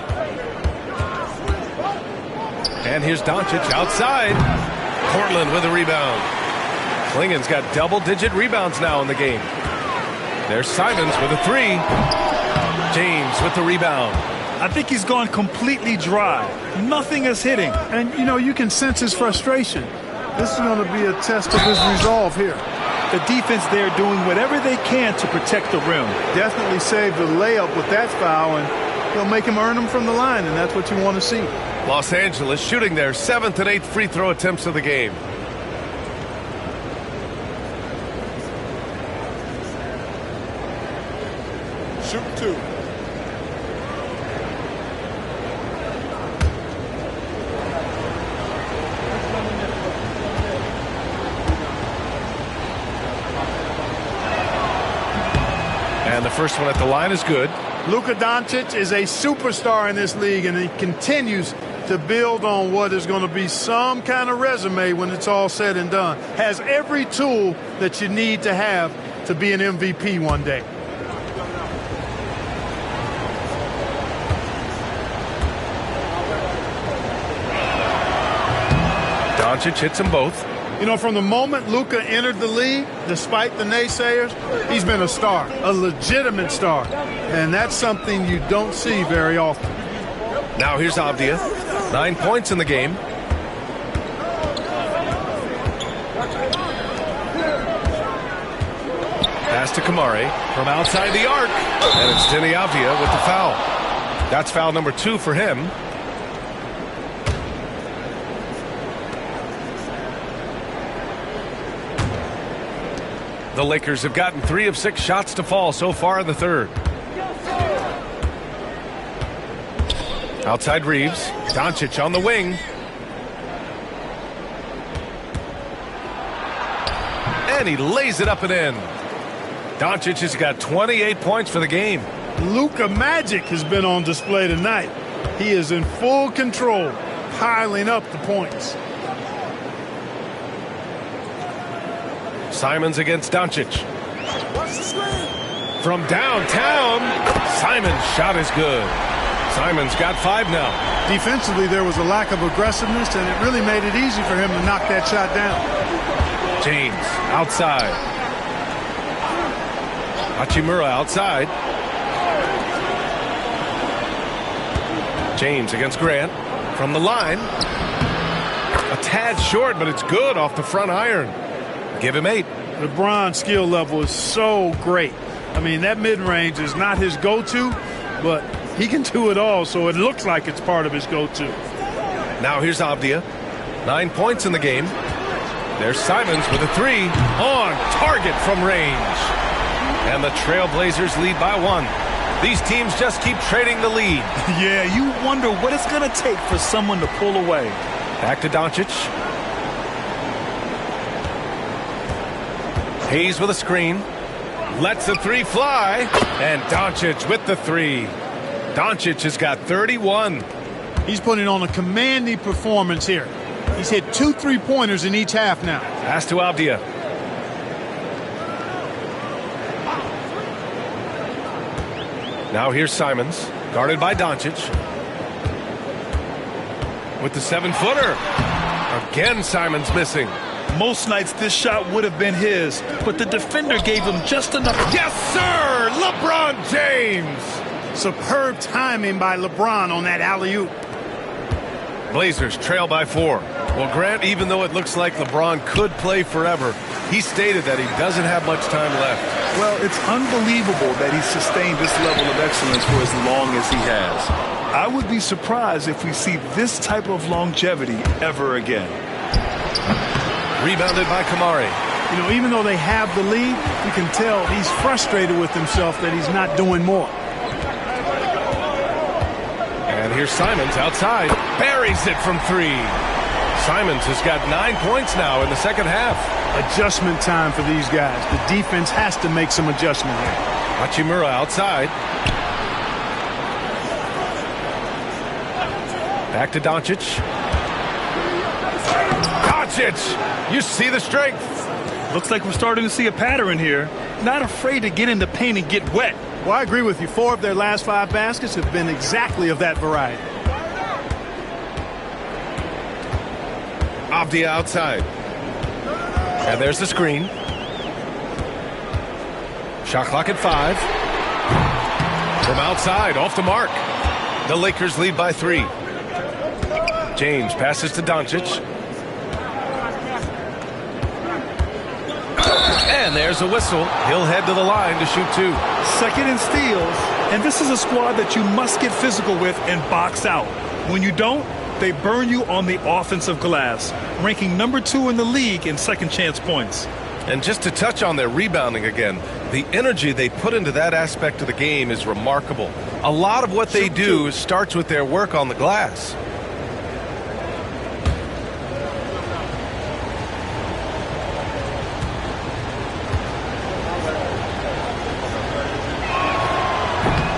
S1: And here's Doncic outside. Portlan with a rebound. Klingen's got double-digit rebounds now in the game. There's Simons with a 3. James with the rebound.
S2: I think he's gone completely dry. Nothing is hitting.
S3: And, you can sense his frustration. This is going to be a test of his resolve here.
S2: The defense there doing whatever they can to protect the rim.
S3: Definitely saved the layup with that foul, and he'll make him earn them from the line, and that's what you want to see.
S1: Los Angeles shooting their 7th and 8th free throw attempts of the game.
S7: Shoot 2.
S1: And the first one at the line is good.
S3: Luka Doncic is a superstar in this league, and he continues to build on what is going to be some kind of resume when it's all said and done. Has every tool that you need to have to be an MVP one day.
S1: Doncic hits them both.
S3: From the moment Luka entered the league, despite the naysayers, he's been a star, a legitimate star. And that's something you don't see very often.
S1: Now here's Avdia. 9 points in the game. Pass to Kamari from outside the arc. And it's Denny Avdia with the foul. That's foul number 2 for him. The Lakers have gotten 3 of 6 shots to fall so far in the third. Outside Reeves. Doncic on the wing. And he lays it up and in. Doncic has got 28 points for the game.
S3: Luka Magic has been on display tonight. He is in full control, piling up the points.
S1: Simons against Doncic. From downtown, Simons' shot is good. Simons got 5 now.
S3: Defensively, there was a lack of aggressiveness, and it really made it easy for him to knock that shot down.
S1: James outside. Hachimura outside. James against Grant. From the line. A tad short, but it's good off the front iron. Give him 8.
S3: LeBron's skill level is so great. I mean, that mid-range is not his go-to, but he can do it all, so it looks like it's part of his go-to.
S1: Now here's Avdia. 9 points in the game. There's Simons with a 3 on target from range. And the Trailblazers lead by 1. These teams just keep trading the lead.
S2: Yeah, you wonder what it's going to take for someone to pull away.
S1: Back to Doncic. Hayes with a screen. Lets the 3 fly. And Doncic with the 3. Doncic has got 31.
S3: He's putting on a commanding performance here. He's hit 2 3-pointers in each half now.
S1: Pass to Avdia. Now here's Simons, guarded by Doncic. With the 7-footer. Again, Simons missing.
S2: Most nights this shot would have been his, but the defender gave him just enough.
S1: Yes, sir! LeBron James!
S3: Superb timing by LeBron on that alley-oop.
S1: Blazers trail by 4. Well, Grant, even though it looks like LeBron could play forever, he stated that he doesn't have much time left.
S2: Well, it's unbelievable that he sustained this level of excellence for as long as he has. I would be surprised if we see this type of longevity ever again.
S1: Rebounded by Kamari.
S3: Even though they have the lead, you can tell he's frustrated with himself that he's not doing more.
S1: And here's Simons outside. Buries it from 3. Simons has got 9 points now in the second half.
S3: Adjustment time for these guys. The defense has to make some adjustment here.
S1: Hachimura outside. Back to Doncic. Doncic! You see the strength.
S2: Looks like we're starting to see a pattern here. Not afraid to get in the paint and get wet.
S3: Well, I agree with you. 4 of their last 5 baskets have been exactly of that variety.
S1: Avdia outside. And there's the screen. Shot clock at 5. From outside, off the mark. The Lakers lead by 3. James passes to Doncic. And there's a whistle. He'll head to the line to shoot 2.
S2: Second in steals, and this is a squad that you must get physical with and box out. When you don't, they burn you on the offensive glass, ranking number 2 in the league in second chance points.
S1: And just to touch on their rebounding again, the energy they put into that aspect of the game is remarkable. A lot of what they do starts with their work on the glass.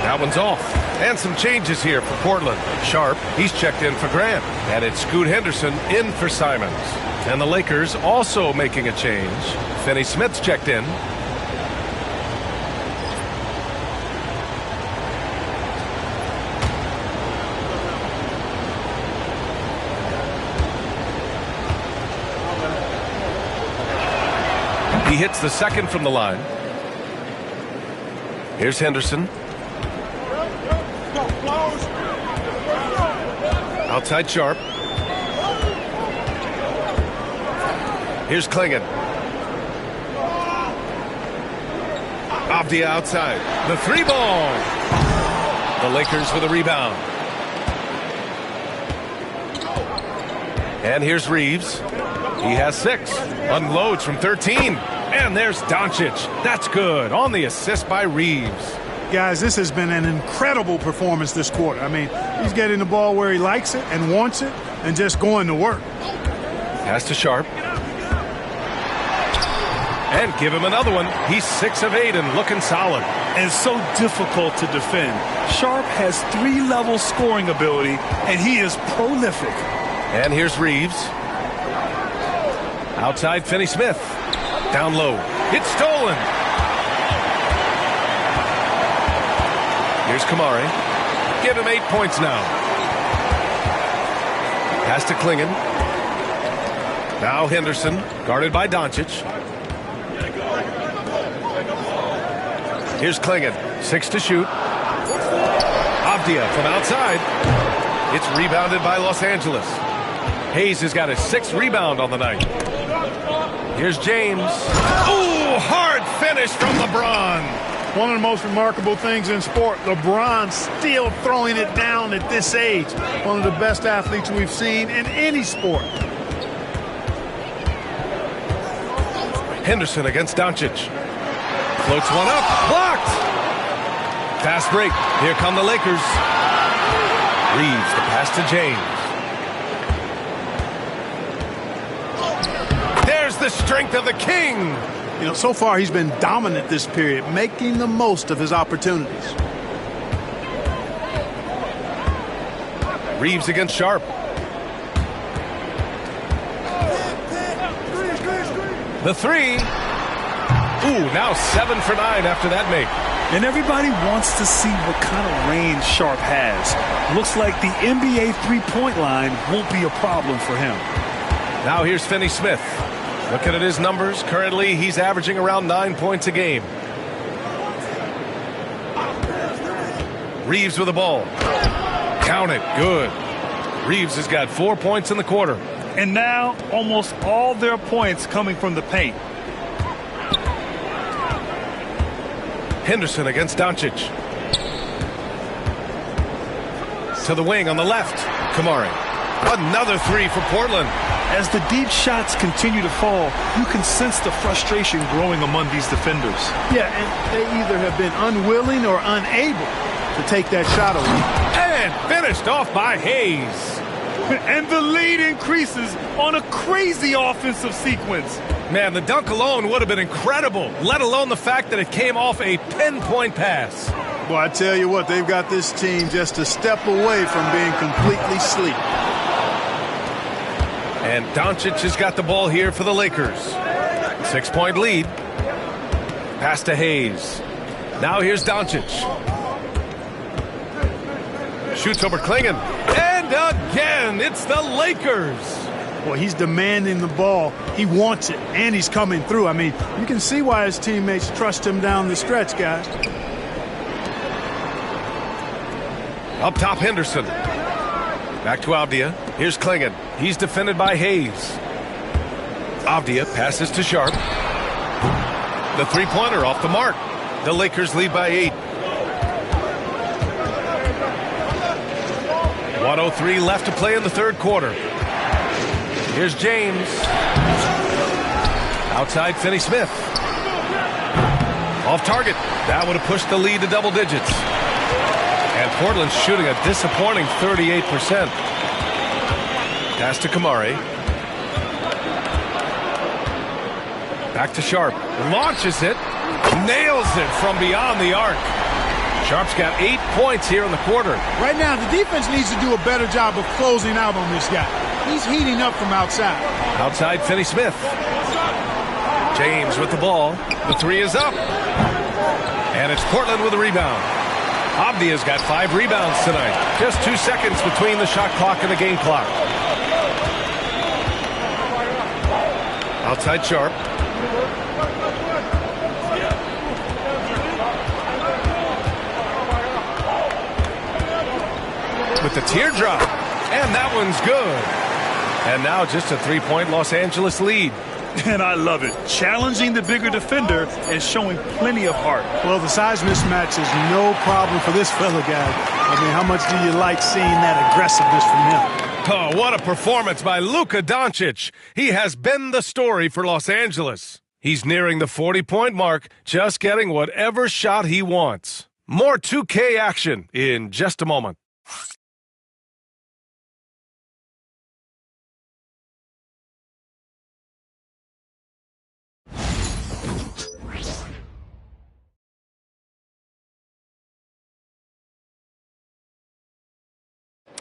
S1: That one's off. And some changes here for Portland. Sharp, he's checked in for Grant. And it's Scoot Henderson in for Simons. And the Lakers also making a change. Finney Smith's checked in. He hits the second from the line. Here's Henderson. Outside Sharp. Here's Klingon. Avdia outside. The 3 ball. The Lakers with a rebound. And here's Reeves. He has 6. Unloads from 13. And there's Doncic. That's good. On the assist by Reeves.
S3: Guys, this has been an incredible performance this quarter. I mean, he's getting the ball where he likes it and wants it and just going to work.
S1: Pass to Sharp. And give him another one. He's 6 of 8 and looking solid.
S2: And so difficult to defend. Sharp has 3-level scoring ability, and he is prolific.
S1: And here's Reeves. Outside Finney Smith. Down low. It's stolen. Here's Kamari. Give him 8 points now. Pass to Klingon. Now Henderson, guarded by Doncic. Here's Klingon. 6 to shoot. Avdia from outside. It's rebounded by Los Angeles. Hayes has got a 6th rebound on the night. Here's James. Ooh, hard finish from LeBron.
S3: One of the most remarkable things in sport, LeBron still throwing it down at this age. One of the best athletes we've seen in any sport.
S1: Henderson against Doncic. Floats one up. Blocked. Fast break. Here come the Lakers. Reeves the pass to James. There's the strength of the King.
S3: You know, so far he's been dominant this period, making the most of his opportunities.
S1: Reeves against Sharp. The 3. Ooh, now 7 for 9 after that make.
S2: And everybody wants to see what kind of range Sharp has. Looks like the NBA three-point line won't be a problem for him.
S1: Now here's Finney Smith. Looking at his numbers, currently he's averaging around 9 points a game. Reeves with the ball. Count it. Good. Reeves has got 4 points in the quarter.
S2: And now almost all their points coming from the paint.
S1: Henderson against Doncic. To the wing on the left. Kamari. Another 3 for Portland.
S2: As the deep shots continue to fall, you can sense the frustration growing among these defenders.
S3: Yeah, and they either have been unwilling or unable to take that shot away.
S1: And finished off by Hayes.
S2: And the lead increases on a crazy offensive sequence.
S1: Man, the dunk alone would have been incredible, let alone the fact that it came off a pinpoint pass.
S3: Well, I tell you what, they've got this team just a step away from being completely asleep.
S1: And Doncic has got the ball here for the Lakers. 6-point lead. Pass to Hayes. Now here's Doncic. Shoots over Klingon. And again, it's the Lakers.
S3: Well, he's demanding the ball. He wants it, and he's coming through. I mean, you can see why his teammates trust him down the stretch, guys.
S1: Up top, Henderson. Back to Avdia. Here's Klingon. He's defended by Hayes. Avdia passes to Sharp. The three-pointer off the mark. The Lakers lead by 8. 1:03 left to play in the third quarter. Here's James. Outside Finney-Smith. Off target. That would have pushed the lead to double digits. And Portland's shooting a disappointing 38%. Pass to Kamari. Back to Sharp. Launches it. Nails it from beyond the arc. Sharp's got 8 points here in the quarter.
S3: Right now, the defense needs to do a better job of closing out on this guy. He's heating up from outside.
S1: Outside Finney-Smith. James with the ball. The three is up. And it's Portland with a rebound. Avdia's got 5 rebounds tonight. Just 2 seconds between the shot clock and the game clock. Outside Sharp. With the teardrop. And that one's good. And now just a 3-point Los Angeles lead.
S2: And I love it. Challenging the bigger defender and showing plenty of heart.
S3: Well, the size mismatch is no problem for this fella, guy. I mean, how much do you like seeing that aggressiveness from him?
S1: Oh, what a performance by Luka Doncic. He has been the story for Los Angeles. He's nearing the 40-point mark, just getting whatever shot he wants. More 2K action in just a moment.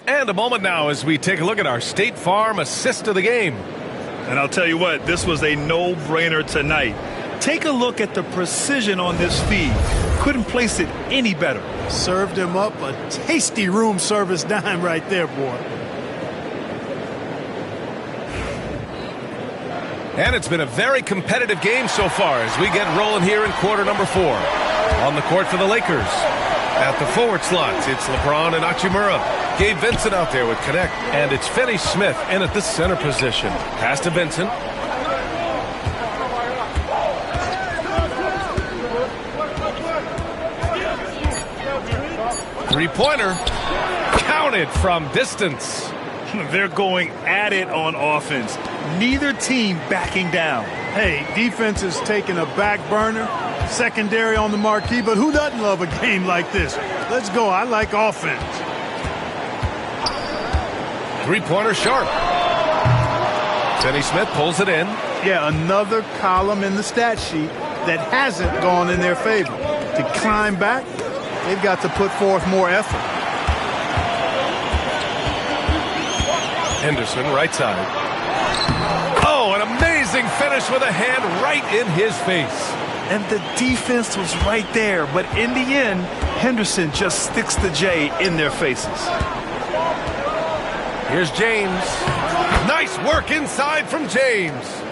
S1: And a moment now as we take a look at our State Farm assist of the game.
S2: And I'll tell you what, this was a no-brainer tonight. Take a look at the precision on this feed. Couldn't place it any better.
S3: Served him up a tasty room service dime right there, boy.
S1: And it's been a very competitive game so far as we get rolling here in quarter number 4. On the court for the Lakers. At the forward slots, it's LeBron and Hachimura. Gabe Vincent out there with Connect. And it's Finney-Smith in at the center position. Pass to Vincent. Three-pointer. Counted from distance.
S2: They're going at it on offense. Neither team backing down.
S3: Hey, defense is taking a back burner. Secondary on the marquee, but who doesn't love a game like this? Let's go. I like offense.
S1: Three-pointer Sharp. Finney-Smith pulls it in.
S3: Yeah, another column in the stat sheet that hasn't gone in their favor. To climb back, they've got to put forth more effort.
S1: Henderson, right side. Oh, an amazing finish with a hand right in his face.
S2: And the defense was right there, but in the end, Henderson just sticks the J in their faces.
S1: Here's James. Nice work inside from James.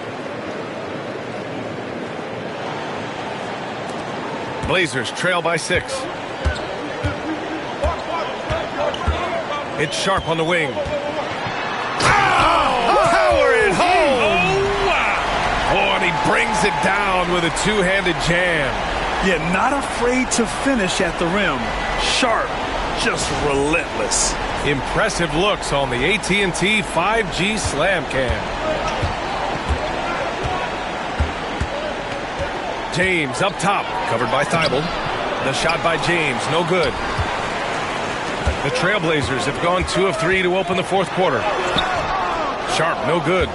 S1: Blazers trail by 6. It's Sharp on the wing. Power it home! Oh, and he brings it down with a two-handed jam.
S2: Yeah, not afraid to finish at the rim. Sharp, just relentless.
S1: Impressive looks on the AT&T 5G Slam Cam. James up top, covered by Thibault. The shot by James, no good. The Trailblazers have gone 2 of 3 to open the fourth quarter. Sharp, no good.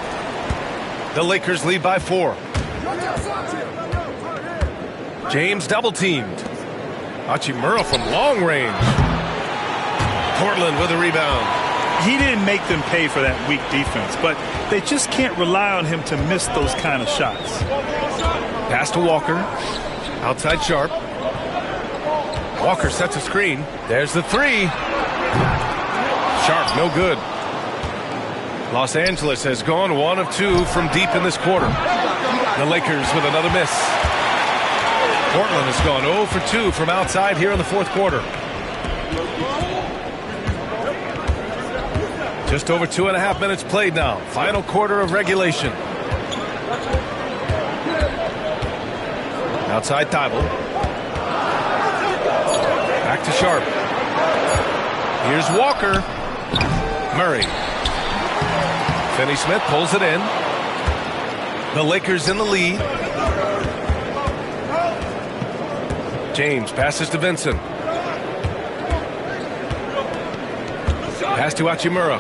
S1: The Lakers lead by 4. James double-teamed. Hachimura from long range. Portland with a rebound.
S2: he didn't make them pay for that weak defense, but they just can't rely on him to miss those kind of shots.
S1: Pass to Walker. Outside Sharp. Walker sets a screen. There's the three. Sharp, no good. Los Angeles has gone 1 of 2 from deep in this quarter. The Lakers with another miss. Portland has gone 0 for 2 from outside here in the fourth quarter. Just over 2.5 minutes played now. Final quarter of regulation. Outside Thibault. Back to Sharp. Here's Walker. Murray. Finney-Smith pulls it in. The Lakers in the lead. James passes to Vincent. Pass to Hachimura.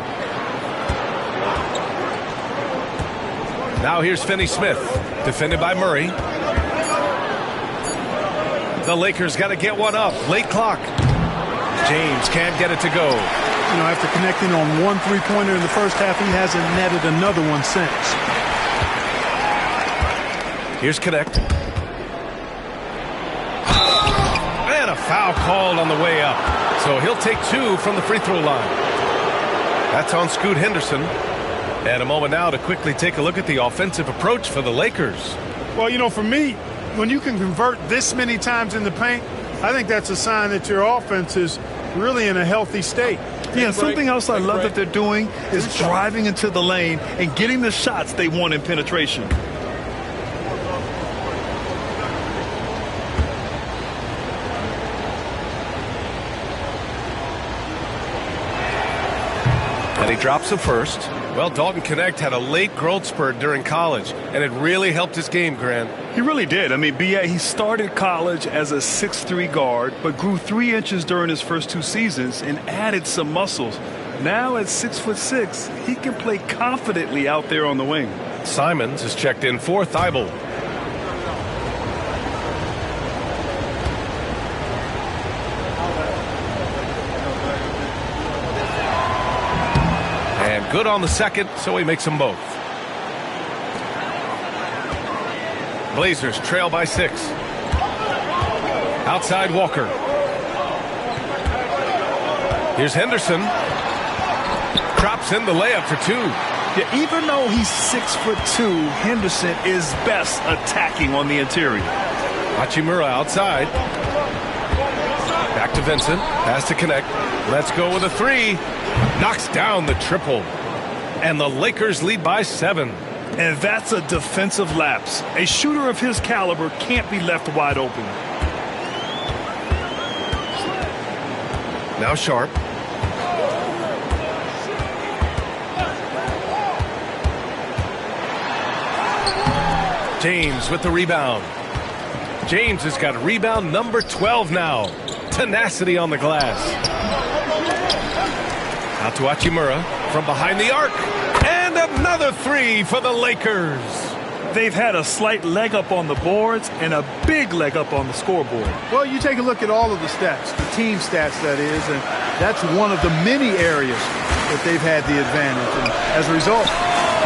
S1: Now here's Finney-Smith, defended by Murray. The Lakers got to get one up. Late clock. James can't get it to go.
S3: You know, after connecting on 1 3-pointer in the first half, he hasn't netted another one since.
S1: Here's Connect. And a foul called on the way up. So he'll take 2 from the free throw line. That's on Scoot Henderson. And a moment now to quickly take a look at the offensive approach for the Lakers.
S5: Well, you know, for me, when you can convert this many times in the paint, I think that's a sign that your offense is really in a healthy state.
S2: Yeah, something else I love that they're doing is driving into the lane and getting the shots they want in penetration.
S1: And he drops the first. Well, Dalton Connect had a late growth spurt during college, and it really helped his game, Grant.
S2: He really did. I mean, he started college as a 6'3" guard, but grew 3 inches during his first 2 seasons and added some muscles. Now at 6'6", he can play confidently out there on the wing.
S1: Simons is checked in for Thibault. And good on the second, so he makes them both. Blazers trail by 6. Outside Walker. Here's Henderson. Drops in the layup for 2.
S2: Yeah, even though he's 6'2", Henderson is best attacking on the interior.
S1: Hachimura outside. Back to Vincent. Pass to Connect. Let's go with a 3. Knocks down the triple. And the Lakers lead by 7.
S2: And that's a defensive lapse. A shooter of his caliber can't be left wide open.
S1: Now Sharp. James with the rebound. James has got rebound number 12 now. Tenacity on the glass. Out to Hachimura from behind the arc. And another 3 for the Lakers.
S2: They've had a slight leg up on the boards and a big leg up on the scoreboard.
S3: Well, you take a look at all of the stats, the team stats, that is, and that's one of the many areas that they've had the advantage. And as a result,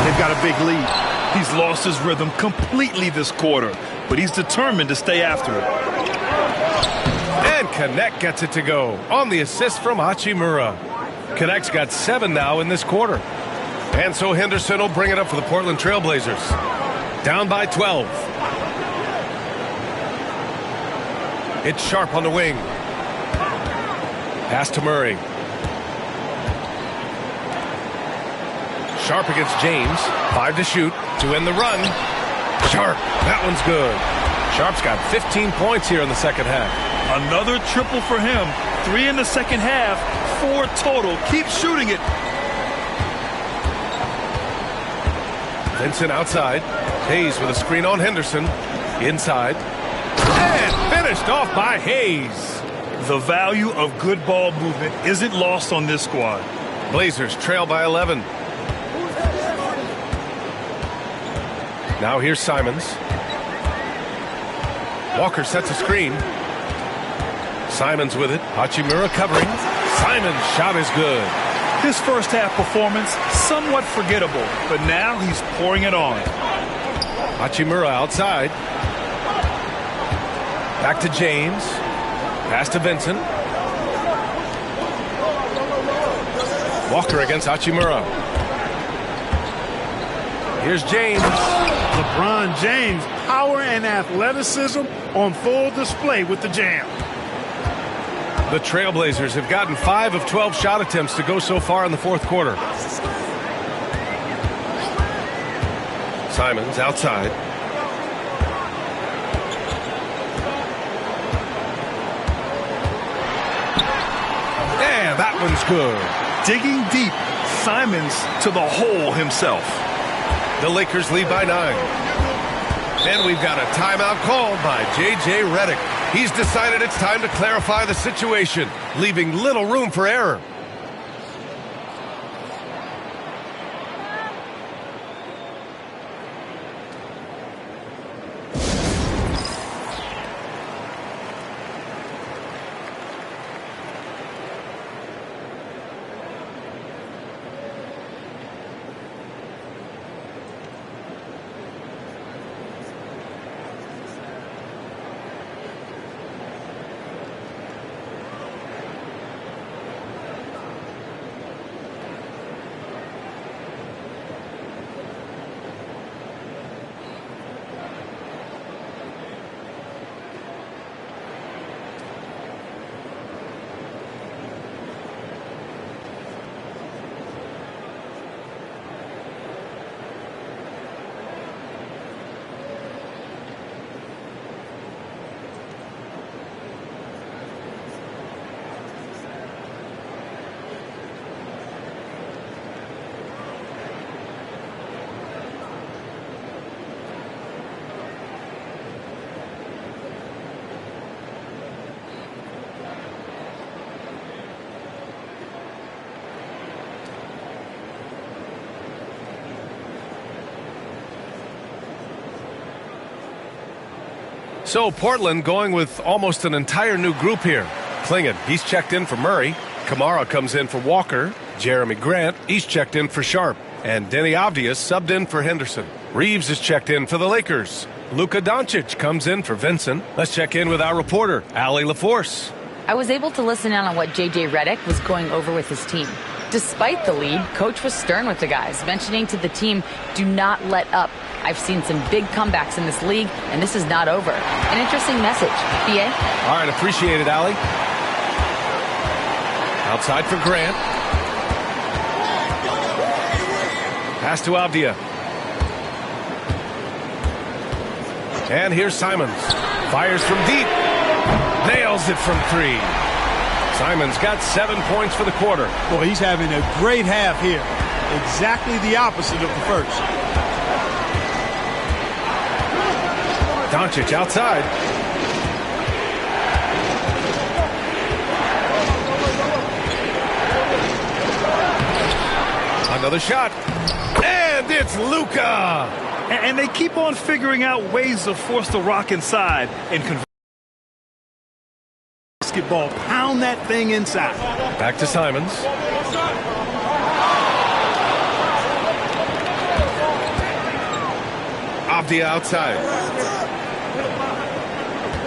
S3: they've got a big lead.
S2: He's lost his rhythm completely this quarter, but he's determined to stay after it.
S1: And Connect gets it to go on the assist from Hachimura. Connect's got 7 now in this quarter. And so Henderson will bring it up for the Portland Trailblazers. Down by 12. It's Sharp on the wing. Pass to Murray. Sharp against James. 5 to shoot to end the run. Sharp. That one's good. Sharp's got 15 points here in the second half.
S2: Another triple for him. 3 in the second half. 4 total. Keep shooting it.
S1: Vincent outside. Hayes with a screen on Henderson. Inside. And finished off by Hayes.
S2: The value of good ball movement isn't lost on this squad.
S1: Blazers trail by 11. Now here's Simons. Walker sets a screen. Simons with it. Hachimura covering. Simons' shot is good.
S2: His first half performance, somewhat forgettable, but now he's pouring it on.
S1: Hachimura outside. Back to James. Pass to Vincent. Walker against Hachimura. Here's James.
S5: LeBron James, power and athleticism on full display with the jam.
S1: The Trailblazers have gotten 5 of 12 shot attempts to go so far in the fourth quarter. Simons outside. And that one's good.
S2: Digging deep, Simons to the hole himself.
S1: The Lakers lead by 9. And we've got a timeout called by J.J. Redick. He's decided it's time to clarify the situation, leaving little room for error. So Portland going with almost an entire new group here. Klingon, he's checked in for Murray. Kamara comes in for Walker. Jeremy Grant, he's checked in for Sharp. And Denny Avdiya subbed in for Henderson. Reeves is checked in for the Lakers. Luka Doncic comes in for Vincent. Let's check in with our reporter, Allie LaForce.
S4: I was able to listen in on what J.J. Redick was going over with his team. Despite the lead, Coach was stern with the guys, mentioning to the team, do not let up. I've seen some big comebacks in this league, and this is not over. An interesting message. B.A.?
S1: All right, appreciate it, Allie. Outside for Grant. Pass to Avdiya. And here's Simons. Fires from deep. Nails it from 3. Simons got 7 points for the quarter.
S3: Boy, he's having a great half here. Exactly the opposite of the first.
S1: Doncic outside. Another shot. And it's Luka.
S2: And they keep on figuring out ways to force the rock inside and convert.
S3: Basketball, pound that thing inside.
S1: Back to Simons. Avdiya outside.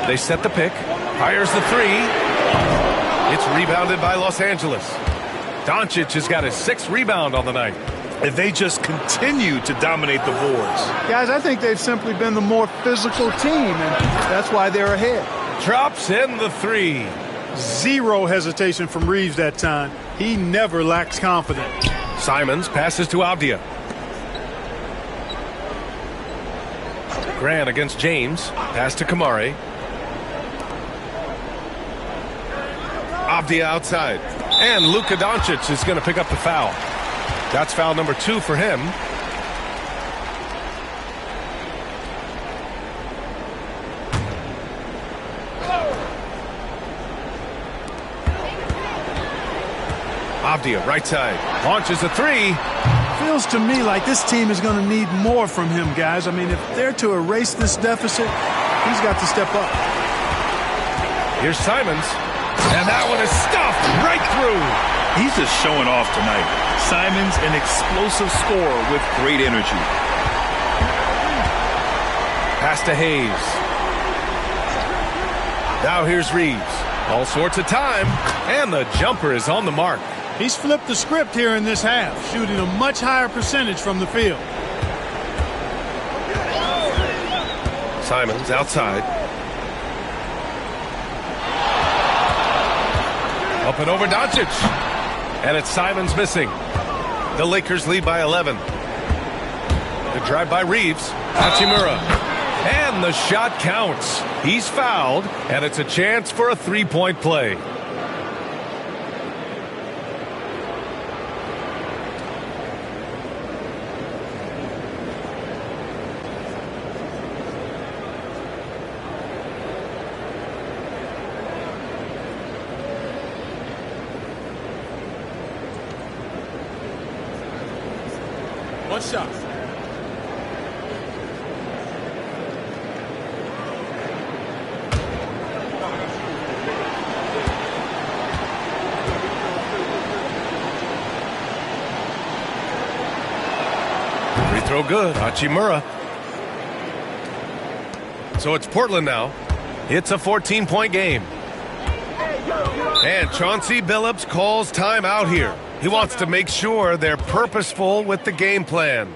S1: They set the pick. Fires the 3. It's rebounded by Los Angeles. Doncic has got his 6th rebound on the night.
S2: And they just continue to dominate the boards.
S3: Guys, I think they've simply been the more physical team, and that's why they're ahead.
S1: Drops in the 3.
S5: Zero hesitation from Reeves that time. He never lacks confidence.
S1: Simons passes to Avdiya. Grant against James. Pass to Kamari. Avdiya outside. And Luka Doncic is going to pick up the foul. That's foul number 2 for him. Avdiya, right side. Launches a 3.
S3: Feels to me like this team is going to need more from him, guys. I mean, if they're to erase this deficit, he's got to step up.
S1: Here's Simons. And that one is stuffed right through.
S2: He's just showing off tonight. Simons, an explosive scorer with great energy.
S1: Pass to Hayes. Now here's Reeves. All sorts of time, and the jumper is on the mark.
S5: He's flipped the script here in this half, shooting a much higher percentage from the field.
S1: Simons outside. Up and over Doncic. And it's Simons missing. The Lakers lead by 11. The drive by Reeves. Hachimura. And the shot counts. He's fouled, and it's a chance for a three-point play.
S5: One shot.
S1: Free throw good. Hachimura. So it's Portland now. It's a 14-point game. And Chauncey Billups calls timeout here. He wants to make sure they're purposeful with the game plan.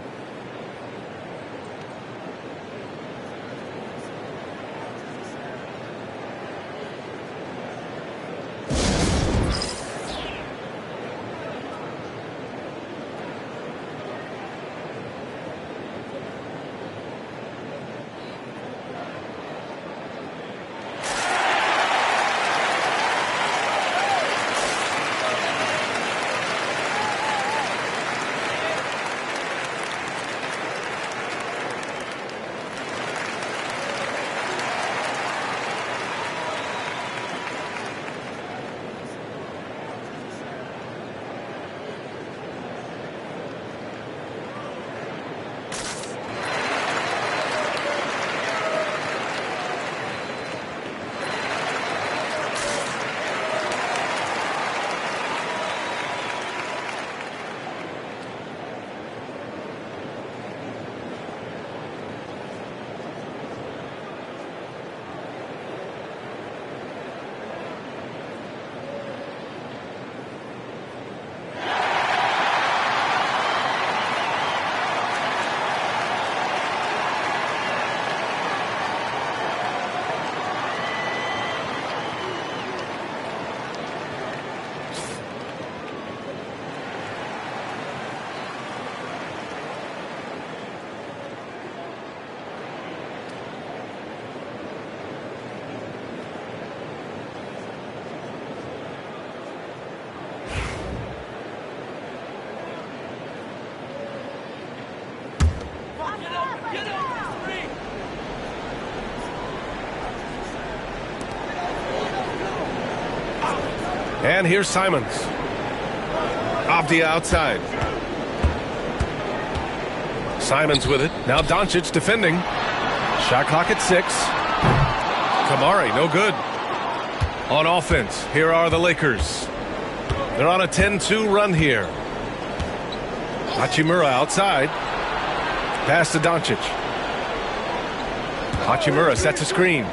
S1: And here's Simons. Abdi outside. Simons with it. Now Doncic defending. Shot clock at 6. Kamari, no good. On offense, here are the Lakers. They're on a 10-2 run here. Hachimura outside. Pass to Doncic. Hachimura sets a screen.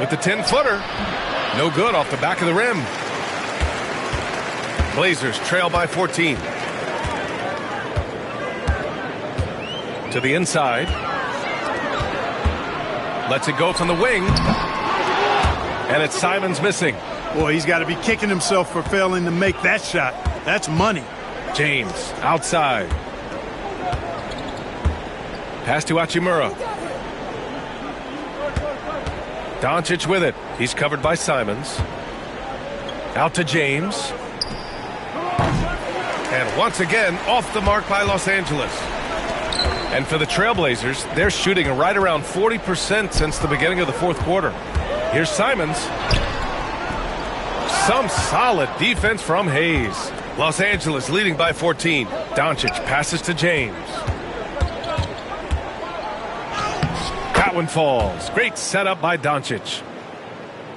S1: With the 10-footer. No good off the back of the rim. Blazers trail by 14. To the inside. Lets it go from the wing. And it's Simons missing.
S5: Boy, he's got to be kicking himself for failing to make that shot. That's money.
S1: James outside. Pass to Hachimura. Doncic with it. He's covered by Simons. Out to James. And once again, off the mark by Los Angeles. And for the Trailblazers, they're shooting right around 40% since the beginning of the fourth quarter. Here's Simons. Some solid defense from Hayes. Los Angeles leading by 14. Doncic passes to James. That one falls. Great setup by Doncic.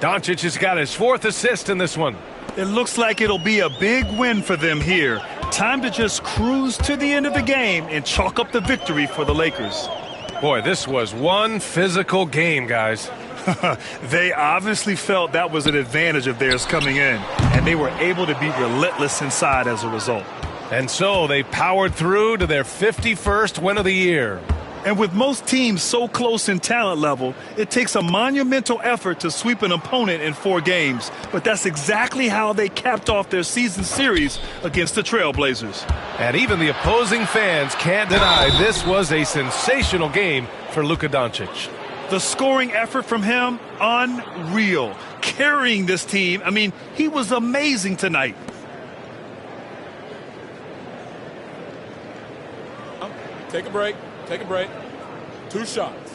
S1: Doncic has got his 4th assist in this one.
S2: It looks like it'll be a big win for them here. Time to just cruise to the end of the game and chalk up the victory for the Lakers.
S1: Boy, this was one physical game, guys.
S2: They obviously felt that was an advantage of theirs coming in, and they were able to be relentless inside as a result.
S1: And so they powered through to their 51st win of the year.
S2: And with most teams so close in talent level, it takes a monumental effort to sweep an opponent in 4 games. But that's exactly how they capped off their season series against the Trailblazers.
S1: And even the opposing fans can't deny this was a sensational game for Luka Doncic.
S2: The scoring effort from him, unreal. Carrying this team, I mean, he was amazing tonight.
S6: Take a break. Take a break. 2 shots.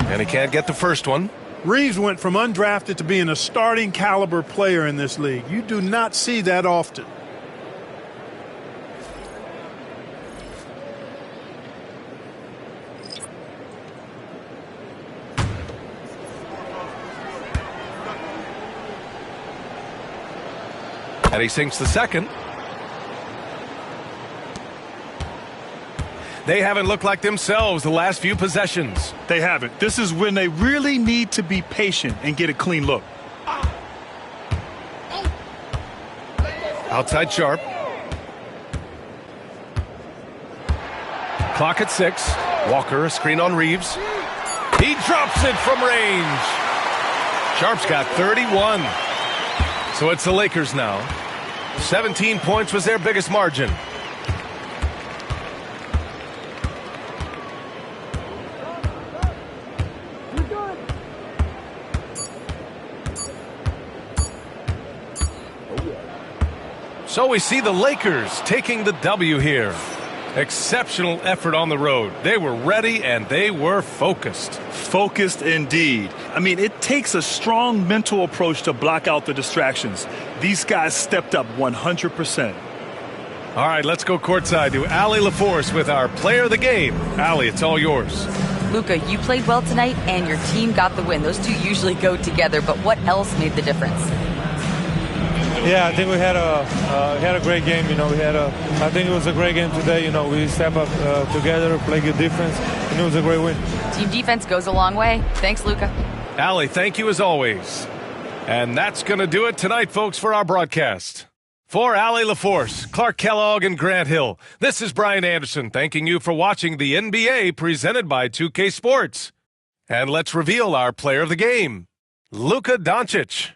S1: And he can't get the first one.
S5: Reeves went from undrafted to being a starting caliber player in this league. You do not see that often.
S1: And he sinks the second. They haven't looked like themselves the last few possessions.
S2: They haven't. This is when they really need to be patient and get a clean look.
S1: Outside Sharp. Clock at 6. Walker, a screen on Reeves. He drops it from range. Sharp's got 31. So it's the Lakers now. 17 points was their biggest margin. So we see the Lakers taking the W here. Exceptional effort on the road. They were ready and they were focused.
S2: Focused indeed. I mean, it takes a strong mental approach to block out the distractions. These guys stepped up 100%.
S1: All right, let's go courtside to Allie LaForce with our player of the game. Allie, it's all yours.
S4: Luka, you played well tonight and your team got the win. Those two usually go together, but what else made the difference?
S9: Yeah, I think we had a great game. I think it was a great game today. We step up together, play good defense, and it was a great win.
S4: Team defense goes a long way. Thanks, Luka.
S1: Allie, thank you as always. And that's going to do it tonight, folks, for our broadcast. For Allie LaForce, Clark Kellogg, and Grant Hill, this is Brian Anderson thanking you for watching the NBA presented by 2K Sports. And let's reveal our player of the game, Luka Doncic.